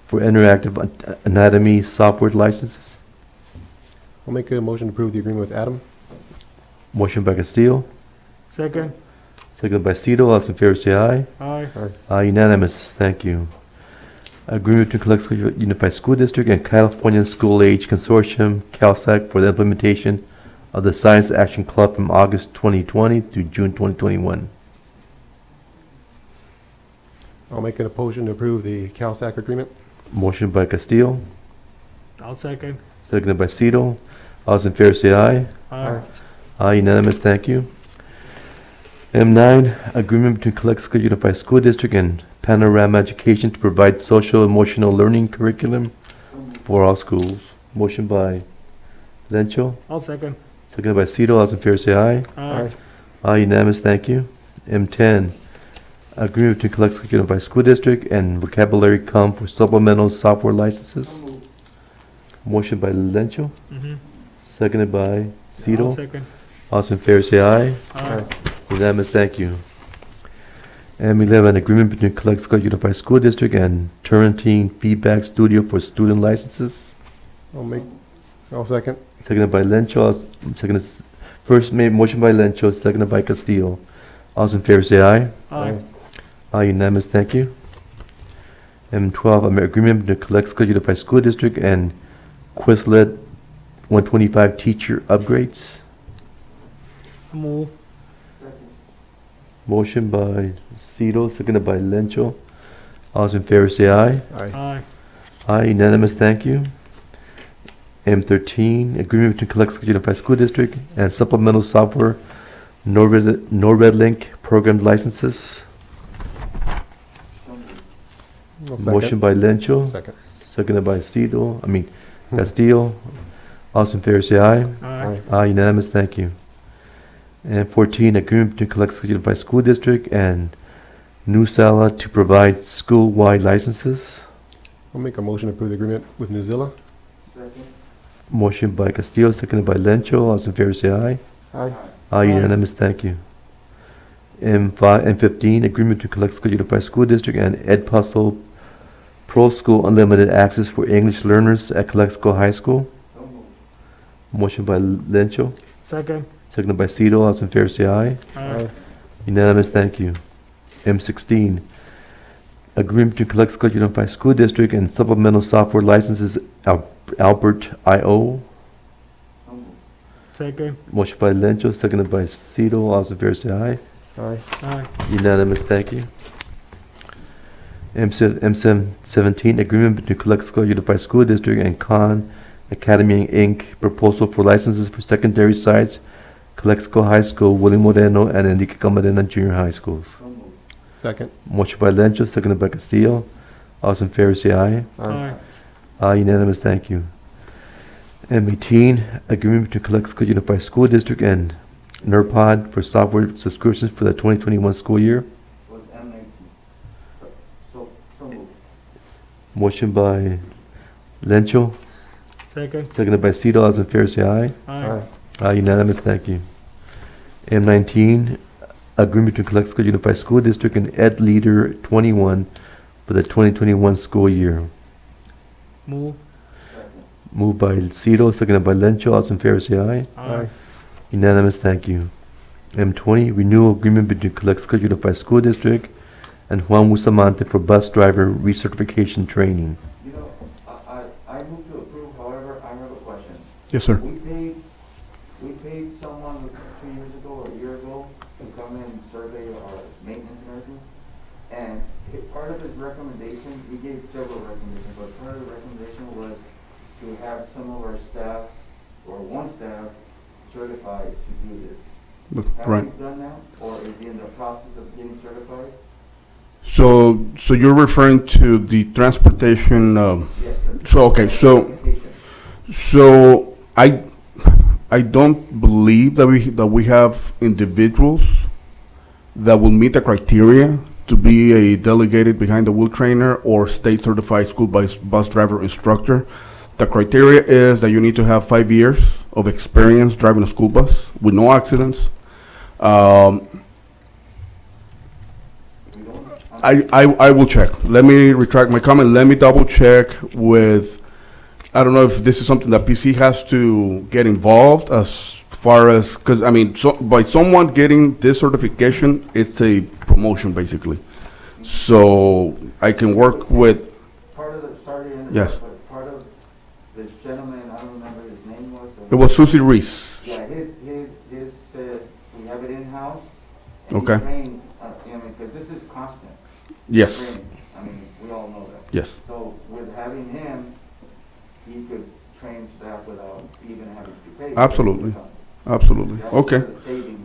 for interactive anatomy software licenses. I'll make a motion to approve the agreement with Adam. Motion by Castillo, Second. Seconded by Cito. All those in favor say aye. Aye. Unanimous. Thank you. Agreement between Calexico Unified School District and California School Age Consortium, CalSAC, for the implementation of the Science Action Club from August 2020 through June 2021. I'll make an motion to approve the CalSAC agreement. Motion by Castillo, I'll second. seconded by Cito. All those in favor say aye. Aye. Aye, unanimous, thank you. M9, agreement between Calexico Unified School District and Panorama Education to provide social emotional learning curriculum for all schools. Motion by Lencho, I'll second. seconded by Cito. All those in favor say aye. Aye. Aye, unanimous, thank you. M10, agreement between Calexico Unified School District and Vocabulary Com for supplemental software licenses. Motion by Lencho, Mhm. seconded by I'll Cito. second. All those in favor say aye. Aye. Unanimous, thank you. M11, agreement between Calexico Unified School District and Turrentine Feedback Studio for student licenses. I'll second. Seconded by Lencho, first made motion by Lencho, seconded by Castillo. All those in favor say aye. Aye. Aye, unanimous, thank you. M12, agreement between Calexico Unified School District and Quizlet 125 teacher upgrades. Move. Motion by Cito, seconded by Lencho. All those in favor say aye. Aye. Aye, unanimous, thank you. M13, agreement between Calexico Unified School District and supplemental software NORAD-Link program licenses. Motion by Lencho, Second. seconded by Castillo. All those in favor say aye. Aye. Aye, unanimous, thank you. And 14, agreement between Calexico Unified School District and New Sala to provide school-wide licenses. I'll make a motion to approve the agreement with Newzilla. Motion by Castillo, seconded by Lencho. All those in favor say aye. Aye. Aye, unanimous, thank you. M15, agreement to Calexico Unified School District and Ed Puzzle Pro School Unlimited Access for English Learners at Calexico High School. Motion by Lencho, Second. seconded by Cito. All those in favor say aye. Aye. Unanimous, thank you. M16, agreement between Calexico Unified School District and supplemental software licenses Albert I.O. Second. Motion by Lencho, seconded by Cito. All those in favor say aye. Aye. Aye. Unanimous, thank you. M17, agreement between Calexico Unified School District and Khan Academy Inc. Proposal for licenses for secondary sites, Calexico High School, William Moreno, and Enrique Camarena Junior High Schools. Second. Motion by Lencho, seconded by Castillo. All those in favor say aye. Aye. Aye, unanimous, thank you. M18, agreement between Calexico Unified School District and NERPOD for software subscriptions for the 2021 school year. Motion by Lencho, Second. seconded by Cito. All those in favor say aye. Aye. Aye, unanimous, thank you. M19, agreement between Calexico Unified School District and Ed Leader 21 for the 2021 school year. Move. Moved by Cito, seconded by Lencho. All those in favor say aye. Aye. Unanimous, thank you. M20, renewal agreement between Calexico Unified School District and Juan Bustamante for bus driver recertification training. I move to approve, however, I have a question. Yes, sir. We paid someone 2 years ago or a year ago to come and survey our maintenance and everything. And part of his recommendation, he gave several recommendations, but part of the recommendation was to have some of our staff, or one staff, certified to do this. Right. Have we done that, or is he in the process of getting certified? So you're referring to the transportation, Yes, sir. so, okay, so I don't believe that we have individuals that will meet the criteria to be a delegated behind the wheel trainer or state certified school bus driver instructor. The criteria is that you need to have 5 years of experience driving a school bus with no accidents. I will check. Let me retract my comment. Let me double check with I don't know if this is something that PC has to get involved as far as, because, I mean, so, by someone getting this certification, it's a promotion, basically. So I can work with, Part of the, sorry to interrupt, Yes. but part of this gentleman, I don't remember his name was. it was Susie Reese. Yeah, his, we have it in-house. And Okay. he trains, you know, because this is constant. Yes, Training. I mean, we all know that. yes, So with having him, he could train staff without even having to pay. Absolutely. absolutely. That's Okay. where the savings.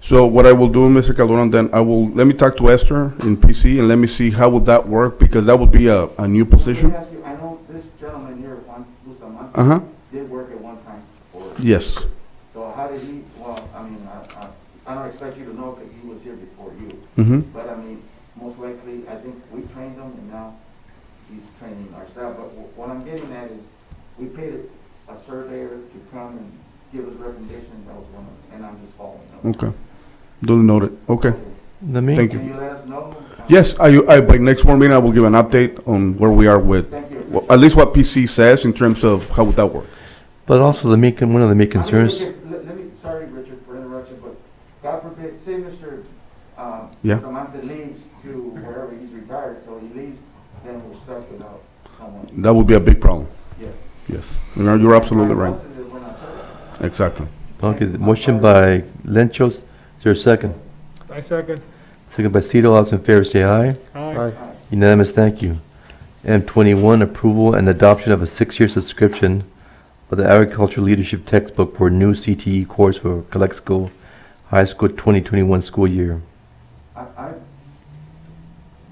So what I will do, Mr. Calderon, then let me talk to Esther in PC and let me see how would that work, because that would be a new position. Let me ask you, I know this gentleman here, Juan Bustamante, Uh-huh, did work at one time for us. yes, So how did he, well, I mean, I don't expect you to know because he was here before you. mm-hmm, But I mean, most likely, I think we trained him and now he's training our staff. But what I'm getting at is, we paid a surveyor to come and give us recommendations, that was one of them, and I'm just following up. okay. Duly noted, okay, Let me, thank Can you. you let us know? Yes, by next board meeting, I will give an update on where we are with, Thank you. well, at least what PC says in terms of how would that work. but also one of the main I mean, concerns, let me, sorry, Richard, for interruption, but God forbid, say Mr. Yeah. Bustamante leaves to wherever he's retired, so he leaves, then we're stuck without someone. That would be a big problem, Yes. yes. You're absolutely right, We're not told. exactly. okay, the motion by Lenchos, is there a second? I second. Second by Cito, all those in favor say aye. Aye. Unanimous, thank you. M21, approval and adoption of a 6-year subscription of the Agricultural Leadership Textbook for a new CTE course for Calexico High School 2021 school year. I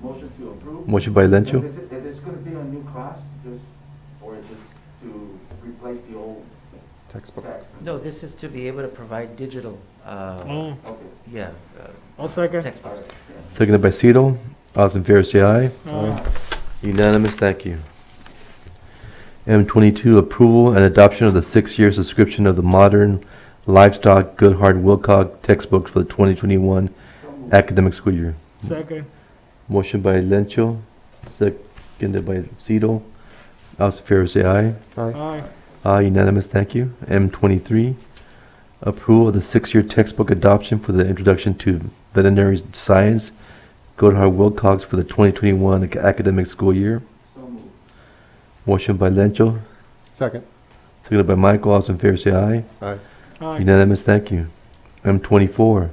motion to approve. Motion by Lencho, Is it gonna be a new class, just, or is it to replace the old Textbook. text? No, this is to be able to provide digital, Oh, Okay. yeah, I'll second. textbooks. All right, yeah. seconded by Cito, all those in favor say aye. Aye. Unanimous, thank you. M22, approval and adoption of the 6-year subscription of the Modern Livestock Goodhart Wilcox textbooks for the 2021 So moved. academic school year. Second. Motion by Lencho, seconded by Cito. All those in favor say aye. Aye. Aye, unanimous, thank you. M23, approval of the 6-year textbook adoption for the Introduction to Veterinary Science, Goodhart Wilcox for the 2021 academic school year. So moved. Motion by Lencho, Second. seconded by Michael. All those in favor say aye. Aye. Aye. Unanimous, thank you. M24,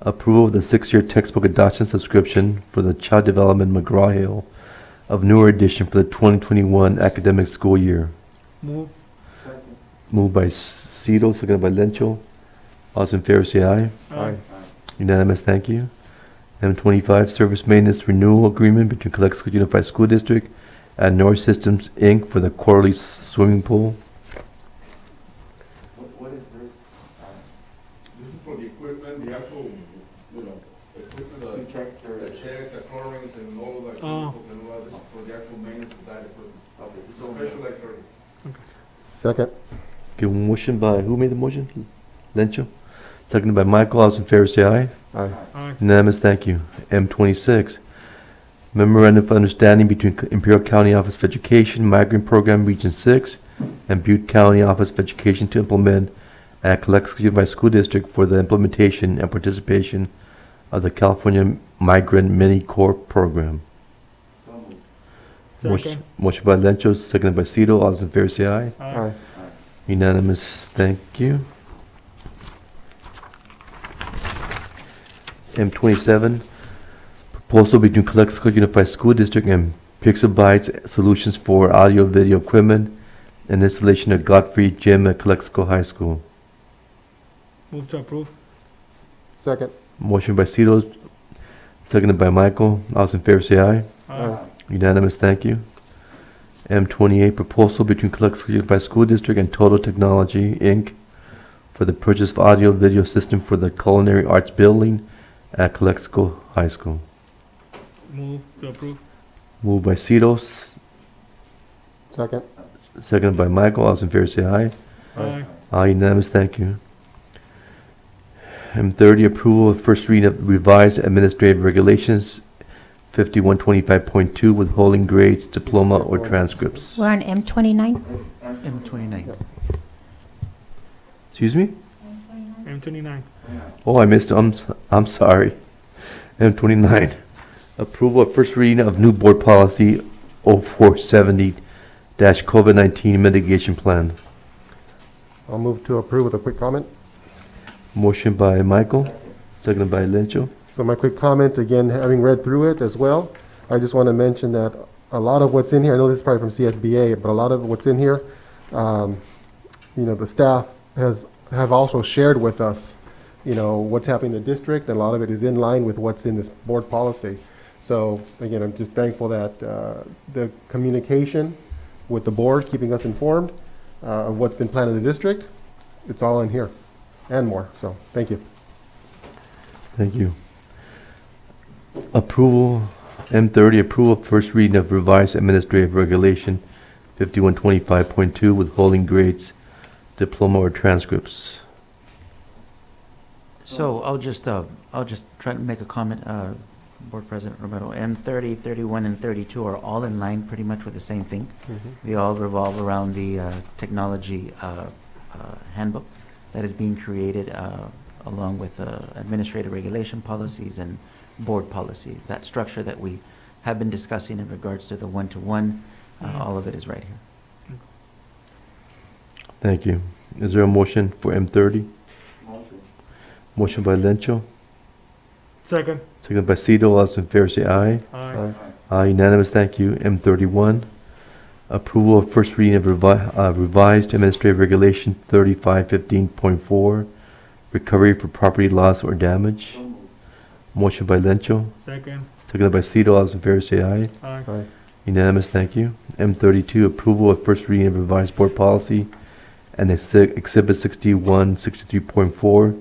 approval of the 6-year textbook adoption subscription for the Child Development McGraw-Hill of newer edition for the 2021 academic school year. Move. Second. Moved by Cito, seconded by Lencho. All those in favor say aye. Aye. Unanimous, thank you. M25, service maintenance renewal agreement between Calexico Unified School District and North Systems, Inc. for the quarterly swimming pool. What is this? This is for the equipment, the actual, equipment, To check their. checks, the chlorines and all of that, Oh. and all that, for the actual maintenance of that equipment. Okay, It's so a specialized service. Second. Okay, motion by, who made the motion? Lencho? Seconded by Michael. All those in favor say aye. Aye. Aye. Unanimous, thank you. M26, memorandum of understanding between Imperial County Office of Education, Migrant Program Region 6, and Butte County Office of Education to implement at Calexico Unified School District for the implementation and participation of the California Migrant Mini Corps Program. So moved. Second. Motion by Lencho, seconded by Cito. All those in favor say aye. Aye. Unanimous, thank you. M27, proposal between Calexico Unified School District and Pixelbytes Solutions for audio-video equipment and installation of Godfrey Gym at Calexico High School. Move to approve. Second. Motion by Cito, seconded by Michael. All those in favor say aye. Aye. Unanimous, thank you. M28, proposal between Calexico Unified School District and Total Technology, Inc. for the purchase of audio-video system for the Culinary Arts Building at Calexico High School. Move to approve. Moved by Cito, Second. seconded by Michael. All those in favor say aye. Aye. Aye, unanimous, thank you. M30, approval of first reading of revised administrative regulations 5125.2, withholding grades, diploma, or transcripts. We're on M29. M29. Excuse me? M29. Oh, I missed, I'm sorry. M29, approval of first reading of new board policy 0470-COVID-19 mitigation plan. I'll move to approve with a quick comment. Motion by Michael, seconded by Lencho. So my quick comment, again, having read through it as well, I just want to mention that a lot of what's in here, I know this is probably from CSBA, but a lot of what's in here, the staff have also shared with us, what's happening in the district, and a lot of it is in line with what's in this board policy. So again, I'm just thankful that the communication with the board, keeping us informed of what's been planned in the district, it's all in here and more. So thank you. Thank you. Approval, M30, approval of first reading of revised administrative regulation 5125.2, withholding grades, diploma, or transcripts. So I'll just try to make a comment, Board President Romero. M30, 31, and 32 are all in line pretty much with the same thing. They all revolve around the technology handbook that is being created along with administrative regulation policies and board policy. That structure that we have been discussing in regards to the one-to-one, all of it is right here. Thank you. Is there a motion for M30? Motion by Lencho, Second. seconded by Cito. All those in favor say aye. Aye. Aye, unanimous, thank you. M31, approval of first reading of revised administrative regulation 3515.4, recovery for property loss or damage. Motion by Lencho, Second. seconded by Cito. All those in favor say aye. Aye. Aye. Unanimous, thank you. M32, approval of first reading of revised board policy and Exhibit 61, 63.4,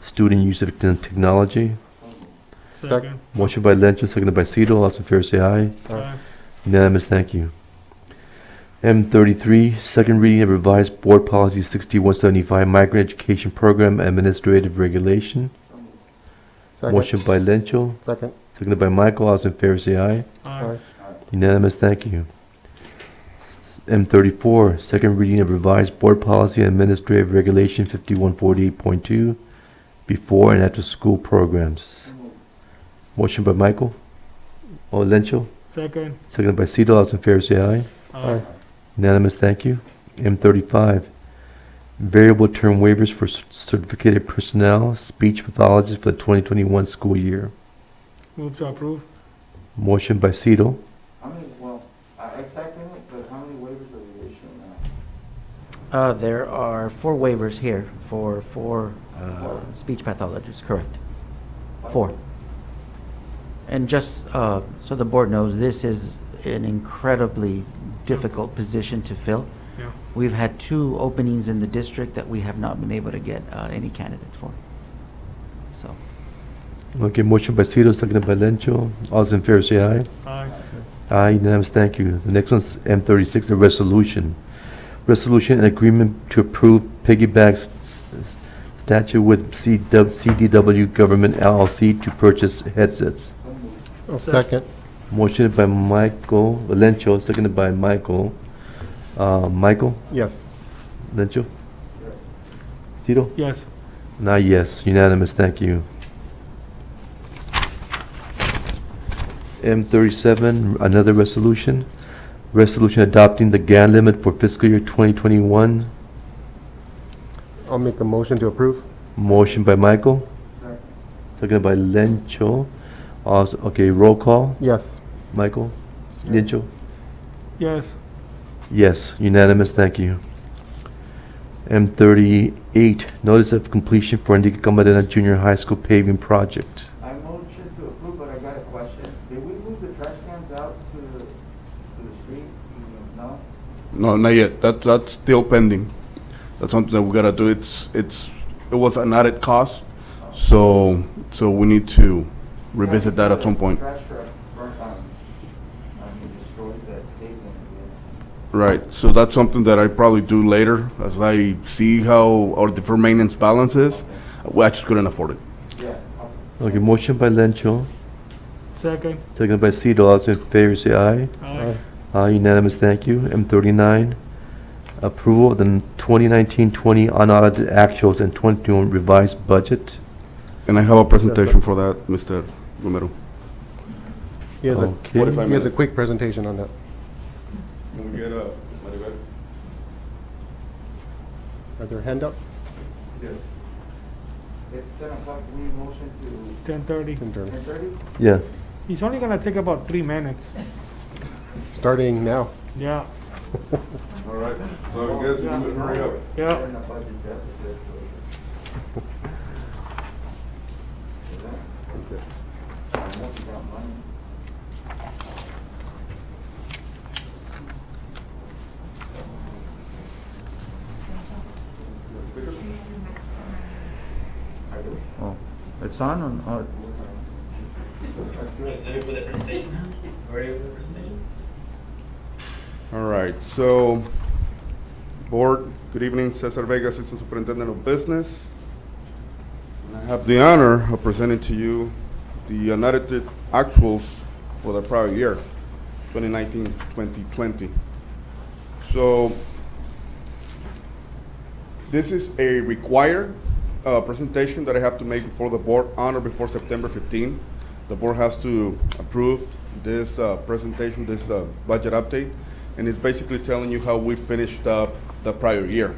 student use of technology. Second. Motion by Lencho, seconded by Cito. All those in favor say aye. Aye. Unanimous, thank you. M33, second reading of revised board policy 6175, migrant education program administrative regulation. Second. Motion by Lencho, Second. seconded by Michael. All those in favor say aye. Aye. Unanimous, thank you. M34, second reading of revised board policy and administrative regulation 5148.2, before and after school programs. Motion by Michael. Lencho, Second. seconded by Cito. All those in favor say aye. Aye. Unanimous, thank you. M35, variable term waivers for certificated personnel, speech pathologists for the 2021 school year. Move to approve. Motion by Cito, I second it, but how many waivers are we issuing now? There are 4 waivers here for 4 speech pathologists, correct? 4. And just so the board knows, this is an incredibly difficult position to fill. Yeah. We've had 2 openings in the district that we have not been able to get any candidates for. So, okay, motion by Cito, seconded by Lencho. All those in favor say aye. Aye. Aye, unanimous, thank you. The next one's M36, the resolution. Resolution and agreement to approve piggyback statute with CDW Government LLC to purchase headsets. I'll second. Motion by Michael Lencho, seconded by Michael. Michael Yes. Lencho? Cito? Yes. Now, yes, unanimous, thank you. M37, another resolution. Resolution adopting the GAN limit for fiscal year 2021. I'll make a motion to approve. Motion by Michael. Seconded by Lencho. Also, okay, roll call. Yes. Michael? Lencho? Yes. Yes, unanimous, thank you. M38, notice of completion for Enrique Camarena Junior High School paving project. I motion to approve, but I got a question. Did we move the trash cans out to the street? No? No, not yet. That's still pending. That's something that we gotta do. It was an added cost, so we need to revisit that at some point. Trash truck burnt on, destroyed that pavement. Right, so that's something that I probably do later, as I see how our deferred maintenance balance is. Well, I just couldn't afford it. Yeah. Okay, motion by Lencho, Second. seconded by Cito. All those in favor say aye. Aye. Aye, unanimous, thank you. M39, approval of the 2019-20 unaudited actuals and 2021 revised budget. And I have a presentation for that, Mr. Romero. He has a, Okay. 45 he has a minutes. quick presentation on that. Can we get a, Maribel? Are there handouts? Yes. It's 10 o'clock, we motion to 10:30. 10:30. 10:30? Yeah. It's only gonna take about 3 minutes. Starting now. Yeah, All right, so I guess we would hurry up. yeah. Oh, it's on or? Let me put the presentation now. Ready for the presentation? All right, so, Board, good evening, Cesar Vega, Assistant Superintendent of Business. And I have the honor of presenting to you the unaudited actuals for the prior year, 2019-2020. So, this is a required presentation that I have to make before the board on or before September 15. The board has to approve this presentation, this budget update, and it's basically telling you how we finished up the prior year.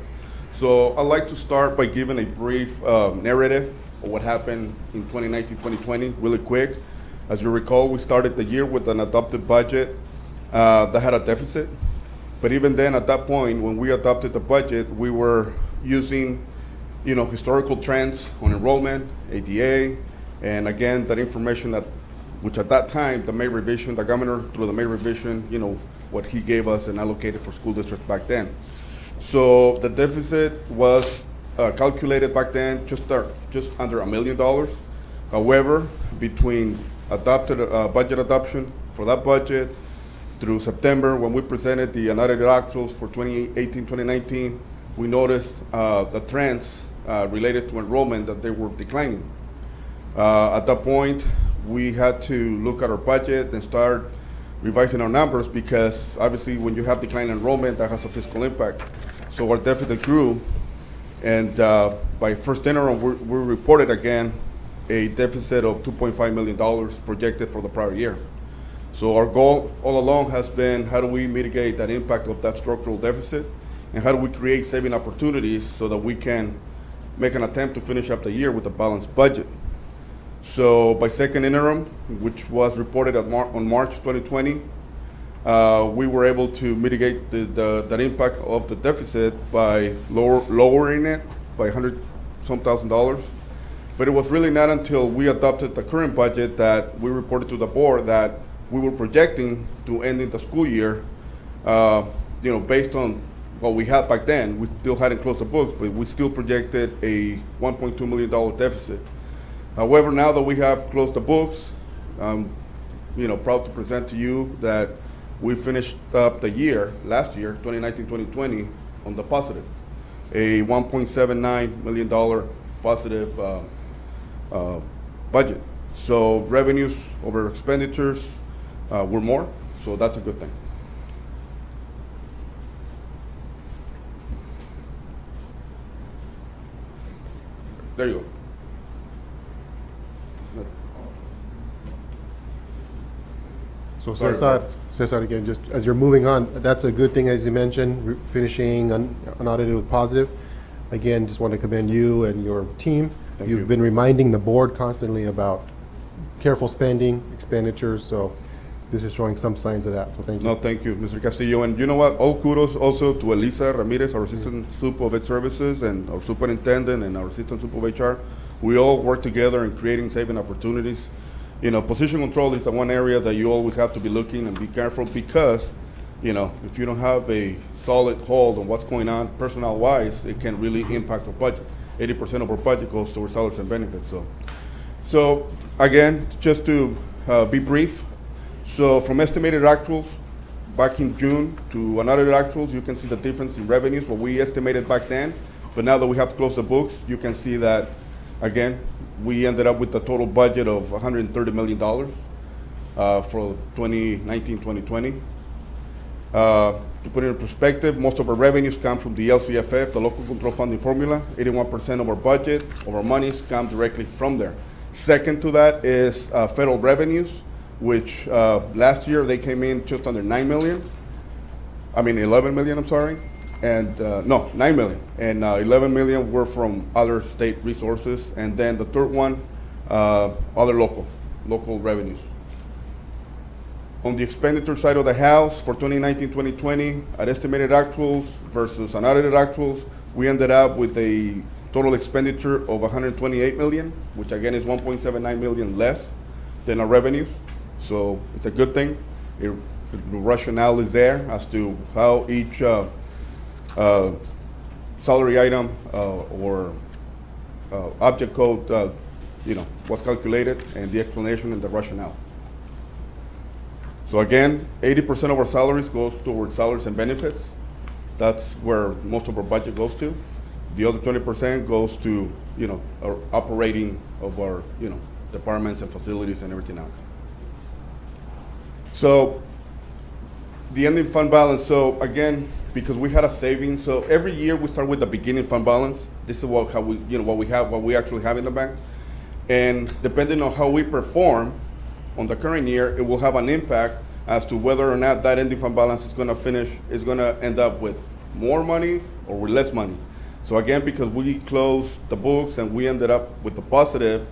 So I'd like to start by giving a brief narrative of what happened in 2019-2020, really quick. As you recall, we started the year with an adopted budget that had a deficit. But even then, at that point, when we adopted the budget, we were using, historical trends on enrollment, ADA, and again, that information which at that time, the May revision, the governor through the May revision, what he gave us and allocated for school districts back then. So the deficit was calculated back then just under $1 million. However, between budget adoption for that budget through September, when we presented the unaudited actuals for 2018-2019, we noticed the trends related to enrollment that they were declining. At that point, we had to look at our budget and start revising our numbers because obviously when you have declining enrollment, that has a fiscal impact. So our deficit grew, and by first interim, we reported again a deficit of $2.5 million projected for the prior year. So our goal all along has been, how do we mitigate that impact of that structural deficit, and how do we create saving opportunities so that we can make an attempt to finish up the year with a balanced budget. So by second interim, which was reported on March 2020, we were able to mitigate that impact of the deficit by lowering it by $100,000. But it was really not until we adopted the current budget that we reported to the board that we were projecting to ending the school year, based on what we had back then. We still hadn't closed the books, but we still projected a $1.2 million deficit. However, now that we have closed the books, I'm proud to present to you that we finished up the year, last year, 2019-2020, on the positive, a $1.79 million positive budget. So revenues over expenditures were more, so that's a good thing. There you go. So Sorry. Cesar, again, just as you're moving on, that's a good thing, as you mentioned, finishing unaudited with positive. Again, just want to commend you and your team. Thank you. You've been reminding the board constantly about careful spending, expenditures, so this is showing some signs of that, so thank you. No, thank you, Mr. Castillo. And you know what? All kudos also to Elisa Ramirez, our Assistant Sup of Ed Services, and our Superintendent and our Assistant Sup of HR. We all work together in creating saving opportunities. Position control is the one area that you always have to be looking and be careful because, if you don't have a solid hold on what's going on personnel-wise, it can really impact our budget. 80% of our budget goes towards salaries and benefits. So again, just to be brief, so from estimated actuals back in June to unaudited actuals, you can see the difference in revenues, what we estimated back then. But now that we have closed the books, you can see that, again, we ended up with a total budget of $130 million. for 2019-2020. To put it in perspective, most of our revenues come from the LCFF, the Local Control Funding Formula. 81% of our budget, of our monies, come directly from there. Second to that is federal revenues, which last year they came in just under 11 million, I'm sorry. And, no, 9 million. And 11 million were from other state resources. And then the third one, other local revenues. On the expenditure side of the house for 2019-2020, at estimated actuals versus unaudited actuals, we ended up with a total expenditure of 128 million, which again is 1.79 million less than our revenues. So it's a good thing. The rationale is there as to how each salary item or object code, was calculated, and the explanation and the rationale. So again, 80% of our salaries goes towards salaries and benefits. That's where most of our budget goes to. The other 20% goes to, our operating of our, departments and facilities and everything else. So the ending fund balance, so again, because we had a savings, so every year we start with the beginning fund balance. This is what we actually have in the bank. And depending on how we perform on the current year, it will have an impact as to whether or not that ending fund balance is going to end up with more money or with less money. So again, because we closed the books and we ended up with a positive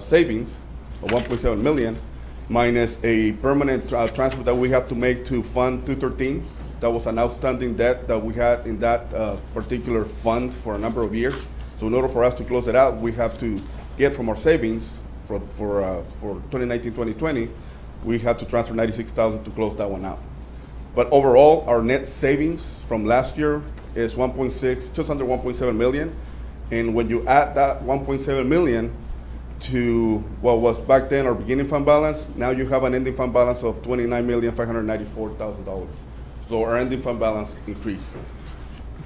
savings of 1.7 million, minus a permanent transfer that we have to make to Fund 213. That was an outstanding debt that we had in that particular fund for a number of years. So in order for us to close it out, we have to get from our savings for 2019-2020, we had to transfer 96,000 to close that one out. But overall, our net savings from last year is just under 1.7 million. And when you add that 1.7 million to what was back then our beginning fund balance, now you have an ending fund balance of $29,594,000. So our ending fund balance increased.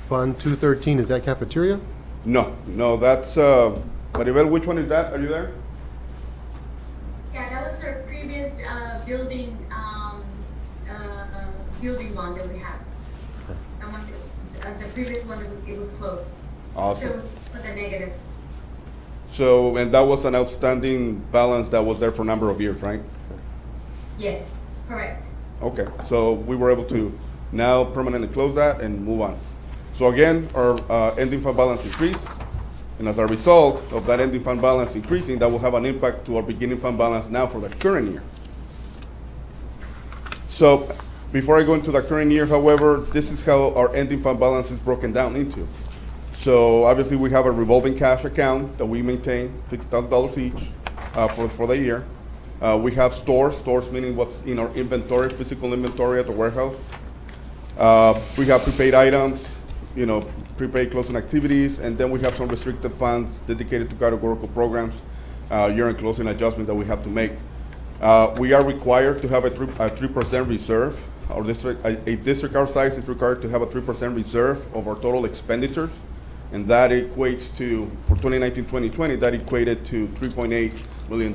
Fund 213, is that cafeteria? No, that's, Maribel, which one is that? Are you there? Yeah, that was our previous building one that we had. The previous one, it was closed. Awesome. So with a negative. So, and that was an outstanding balance that was there for a number of years, right? Yes, correct. Okay, so we were able to now permanently close that and move on. So again, our ending fund balance increased, and as a result of that ending fund balance increasing, that will have an impact to our beginning fund balance now for the current year. So before I go into the current year, however, this is how our ending fund balance is broken down into. So obviously we have a revolving cash account that we maintain, $50,000 each for the year. We have stores meaning what's in our inventory, physical inventory at the warehouse. We have prepaid items, prepaid closing activities, and then we have some restricted funds dedicated to categorical programs, year-end closing adjustments that we have to make. We are required to have a 3% reserve. A district our size is required to have a 3% reserve of our total expenditures, and that equates to, for 2019-2020, that equated to $3.8 million.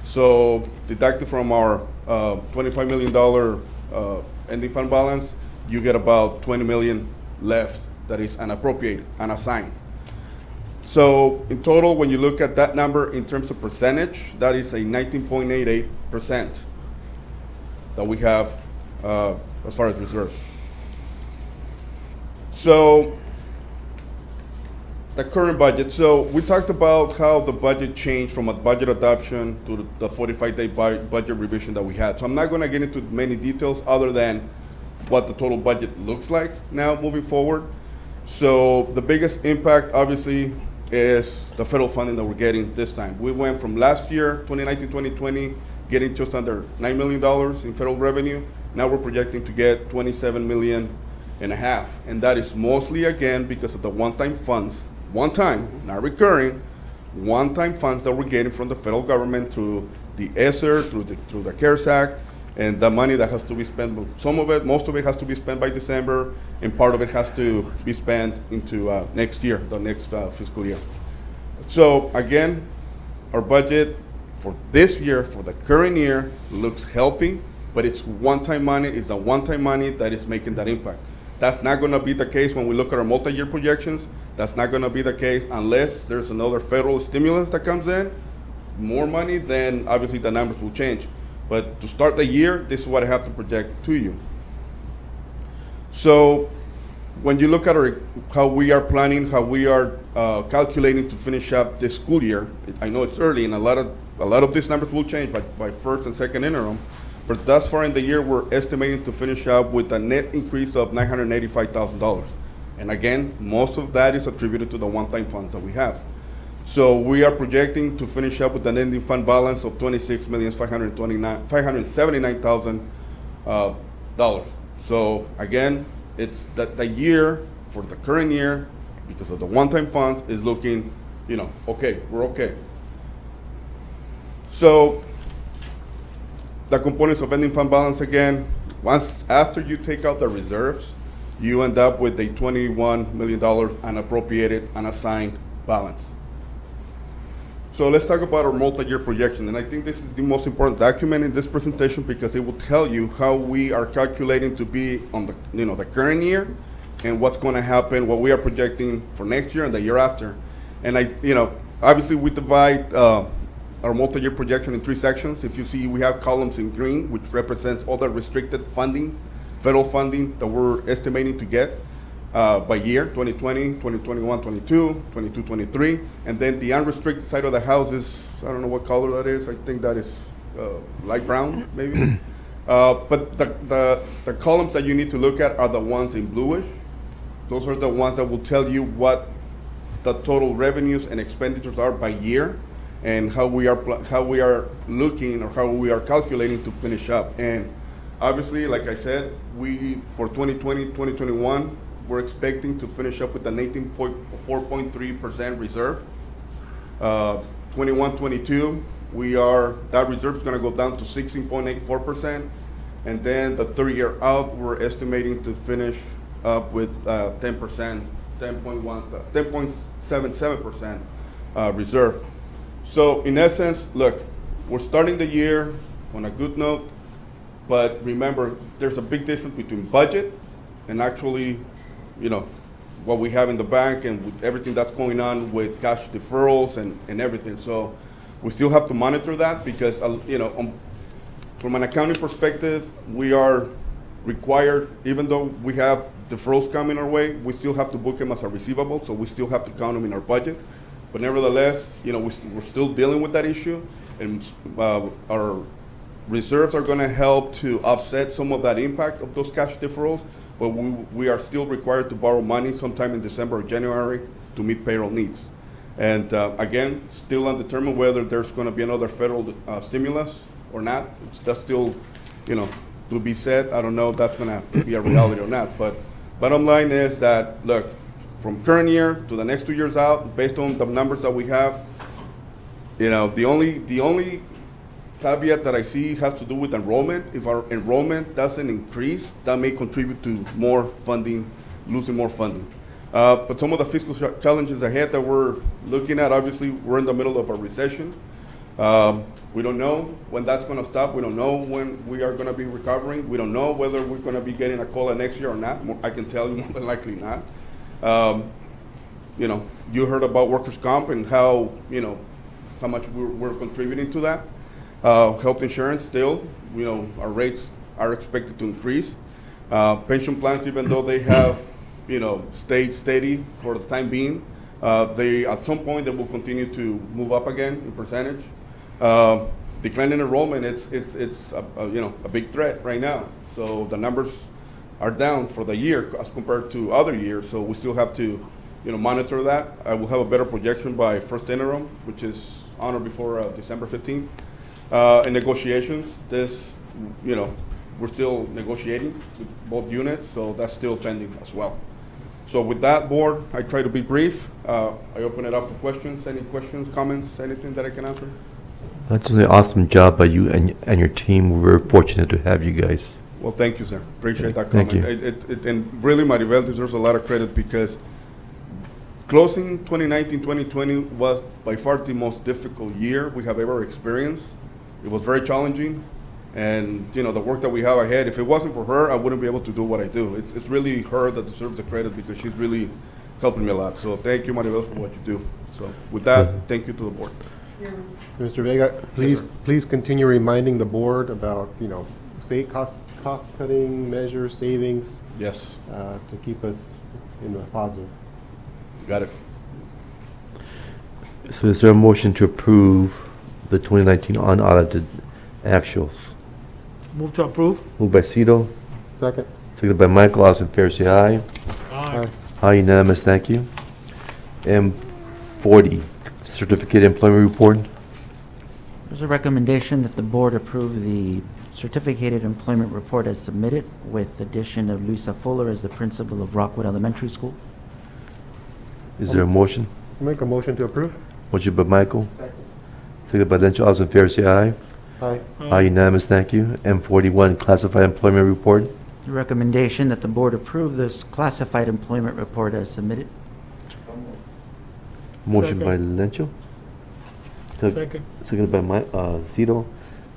So deducted from our $25 million ending fund balance, you get about $20 million left that is unappropriated, unassigned. So in total, when you look at that number in terms of percentage, that is a 19.88% that we have as far as reserves. So the current budget. So we talked about how the budget changed from a budget adoption to the 45-day budget revision that we had. So I'm not going to get into many details other than what the total budget looks like now moving forward. So the biggest impact, obviously, is the federal funding that we're getting this time. We went from last year, 2019-2020, getting just under $9 million in federal revenue. Now we're projecting to get $27.5 million. And that is mostly, again, because of the one-time funds, not recurring, one-time funds that we're getting from the federal government through the ESSER, through the CARES Act, and the money that has to be spent, most of it has to be spent by December, and part of it has to be spent into next year, the next fiscal year. So again, our budget for this year, for the current year, looks healthy, but it's one-time money. It's a one-time money that is making that impact. That's not going to be the case when we look at our multi-year projections. That's not going to be the case unless there's another federal stimulus that comes in, more money, then obviously the numbers will change. But to start the year, this is what I have to project to you. So when you look at how we are planning, how we are calculating to finish up this school year, I know it's early and a lot of these numbers will change by first and second interim, but thus far in the year, we're estimating to finish up with a net increase of $985,000. And again, most of that is attributed to the one-time funds that we have. So we are projecting to finish up with an ending fund balance of $26,579,000. So again, it's that the year, for the current year, because of the one-time funds, is looking, okay, we're okay. So the components of ending fund balance again, once after you take out the reserves, you end up with a $21 million unappropriated, unassigned balance. So let's talk about our multi-year projection, and I think this is the most important document in this presentation because it will tell you how we are calculating to be on the the current year and what's going to happen, what we are projecting for next year and the year after. And obviously we divide our multi-year projection in 3 sections. If you see, we have columns in green, which represents all the restricted funding, federal funding that we're estimating to get by year, 2020, 2021, 22, 22, 23. And then the unrestricted side of the house is, I don't know what color that is. I think that is light brown, maybe. But the columns that you need to look at are the ones in bluish. Those are the ones that will tell you what the total revenues and expenditures are by year and how we are looking or how we are calculating to finish up. And obviously, like I said, for 2020, 2021, we're expecting to finish up with an 18.4.3% reserve. 21, 22, that reserve is going to go down to 16.84%. And then the 3 year out, we're estimating to finish up with 10%, 10.77% reserve. So in essence, look, we're starting the year on a good note, but remember, there's a big difference between budget and actually, what we have in the bank and with everything that's going on with cash deferrals and everything. So we still have to monitor that because, from an accounting perspective, we are required, even though we have deferrals coming our way, we still have to book them as a receivable, so we still have to count them in our budget. But nevertheless, we're still dealing with that issue, and our reserves are going to help to offset some of that impact of those cash deferrals, but we are still required to borrow money sometime in December or January to meet payroll needs. And again, still undetermined whether there's going to be another federal stimulus or not. That's still, to be said. I don't know if that's going to be a reality or not. But bottom line is that, look, from current year to the next 2 years out, based on the numbers that we have, the only caveat that I see has to do with enrollment. If our enrollment doesn't increase, that may contribute to more funding, losing more funding. But some of the fiscal challenges ahead that we're looking at, obviously, we're in the middle of a recession. We don't know when that's going to stop. We don't know when we are going to be recovering. We don't know whether we're going to be getting a COLA next year or not. I can tell you more than likely not. You heard about workers' comp and how much we're contributing to that. Health insurance still, our rates are expected to increase. Pension plans, even though they have, stayed steady for the time being, at some point they will continue to move up again in percentage. Declining enrollment, it's a big threat right now. So the numbers are down for the year as compared to other years. So we still have to, monitor that. I will have a better projection by first interim, which is on or before December 15th. In negotiations, we're still negotiating with both units, so that's still pending as well. So with that, board, I try to be brief. I open it up for questions. Any questions, comments, anything that I can answer? That's an awesome job by you and your team. We're very fortunate to have you guys. Well, thank you, sir. Appreciate that Thank comment. you. And really, Maribel deserves a lot of credit because Closing 2019-2020 was by far the most difficult year we have ever experienced. It was very challenging, and the work that we have ahead, if it wasn't for her, I wouldn't be able to do what I do. It's really her that deserves the credit because she's really helping me a lot. So thank you, Maribel, for what you do. So with that, thank you to the board. Mr. Vega, please continue reminding the board about, state cost-cutting measures, savings, Yes, to keep us in the positive. got it. So is there a motion to approve the 2019 unaudited actuals? Move to approve. Moved by Cito, Second? seconded by Michael. All those in favor say aye. Aye. Aye, unanimous, thank you. M40, certificate employment report. There's a recommendation that the board approve the certificated employment report as submitted with addition of Luisa Fuller as the principal of Rockwood Elementary School. Is there a motion? Make a motion to approve? Motion by Michael. Seconded by Lencho. All those in favor say aye. Aye. Aye, unanimous, thank you. M41, classified employment report. The recommendation that the board approve this classified employment report as submitted. Motion by Lencho. Second. Seconded by Cito.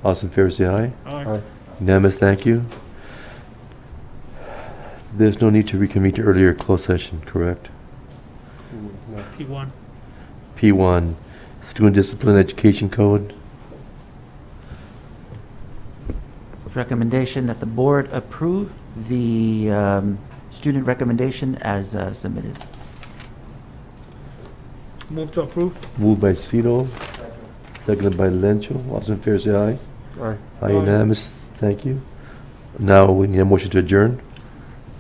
All those in favor say aye. Aye. Unanimous, thank you. There's no need to reconvene to earlier closed session, correct? No. P1. P1, Student Discipline Education Code. Recommendation that the board approve the student recommendation as submitted. Move to approve. Moved by Cito. Seconded by Lencho. All those in favor say aye. Aye. Aye, unanimous, thank you. Now we need a motion to adjourn.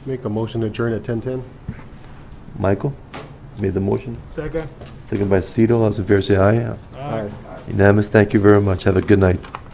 Make a motion to adjourn at 10:10? Michael made the motion. Second. Seconded by Cito. All those in favor say aye. Aye. Unanimous, thank you very much. Have a good night.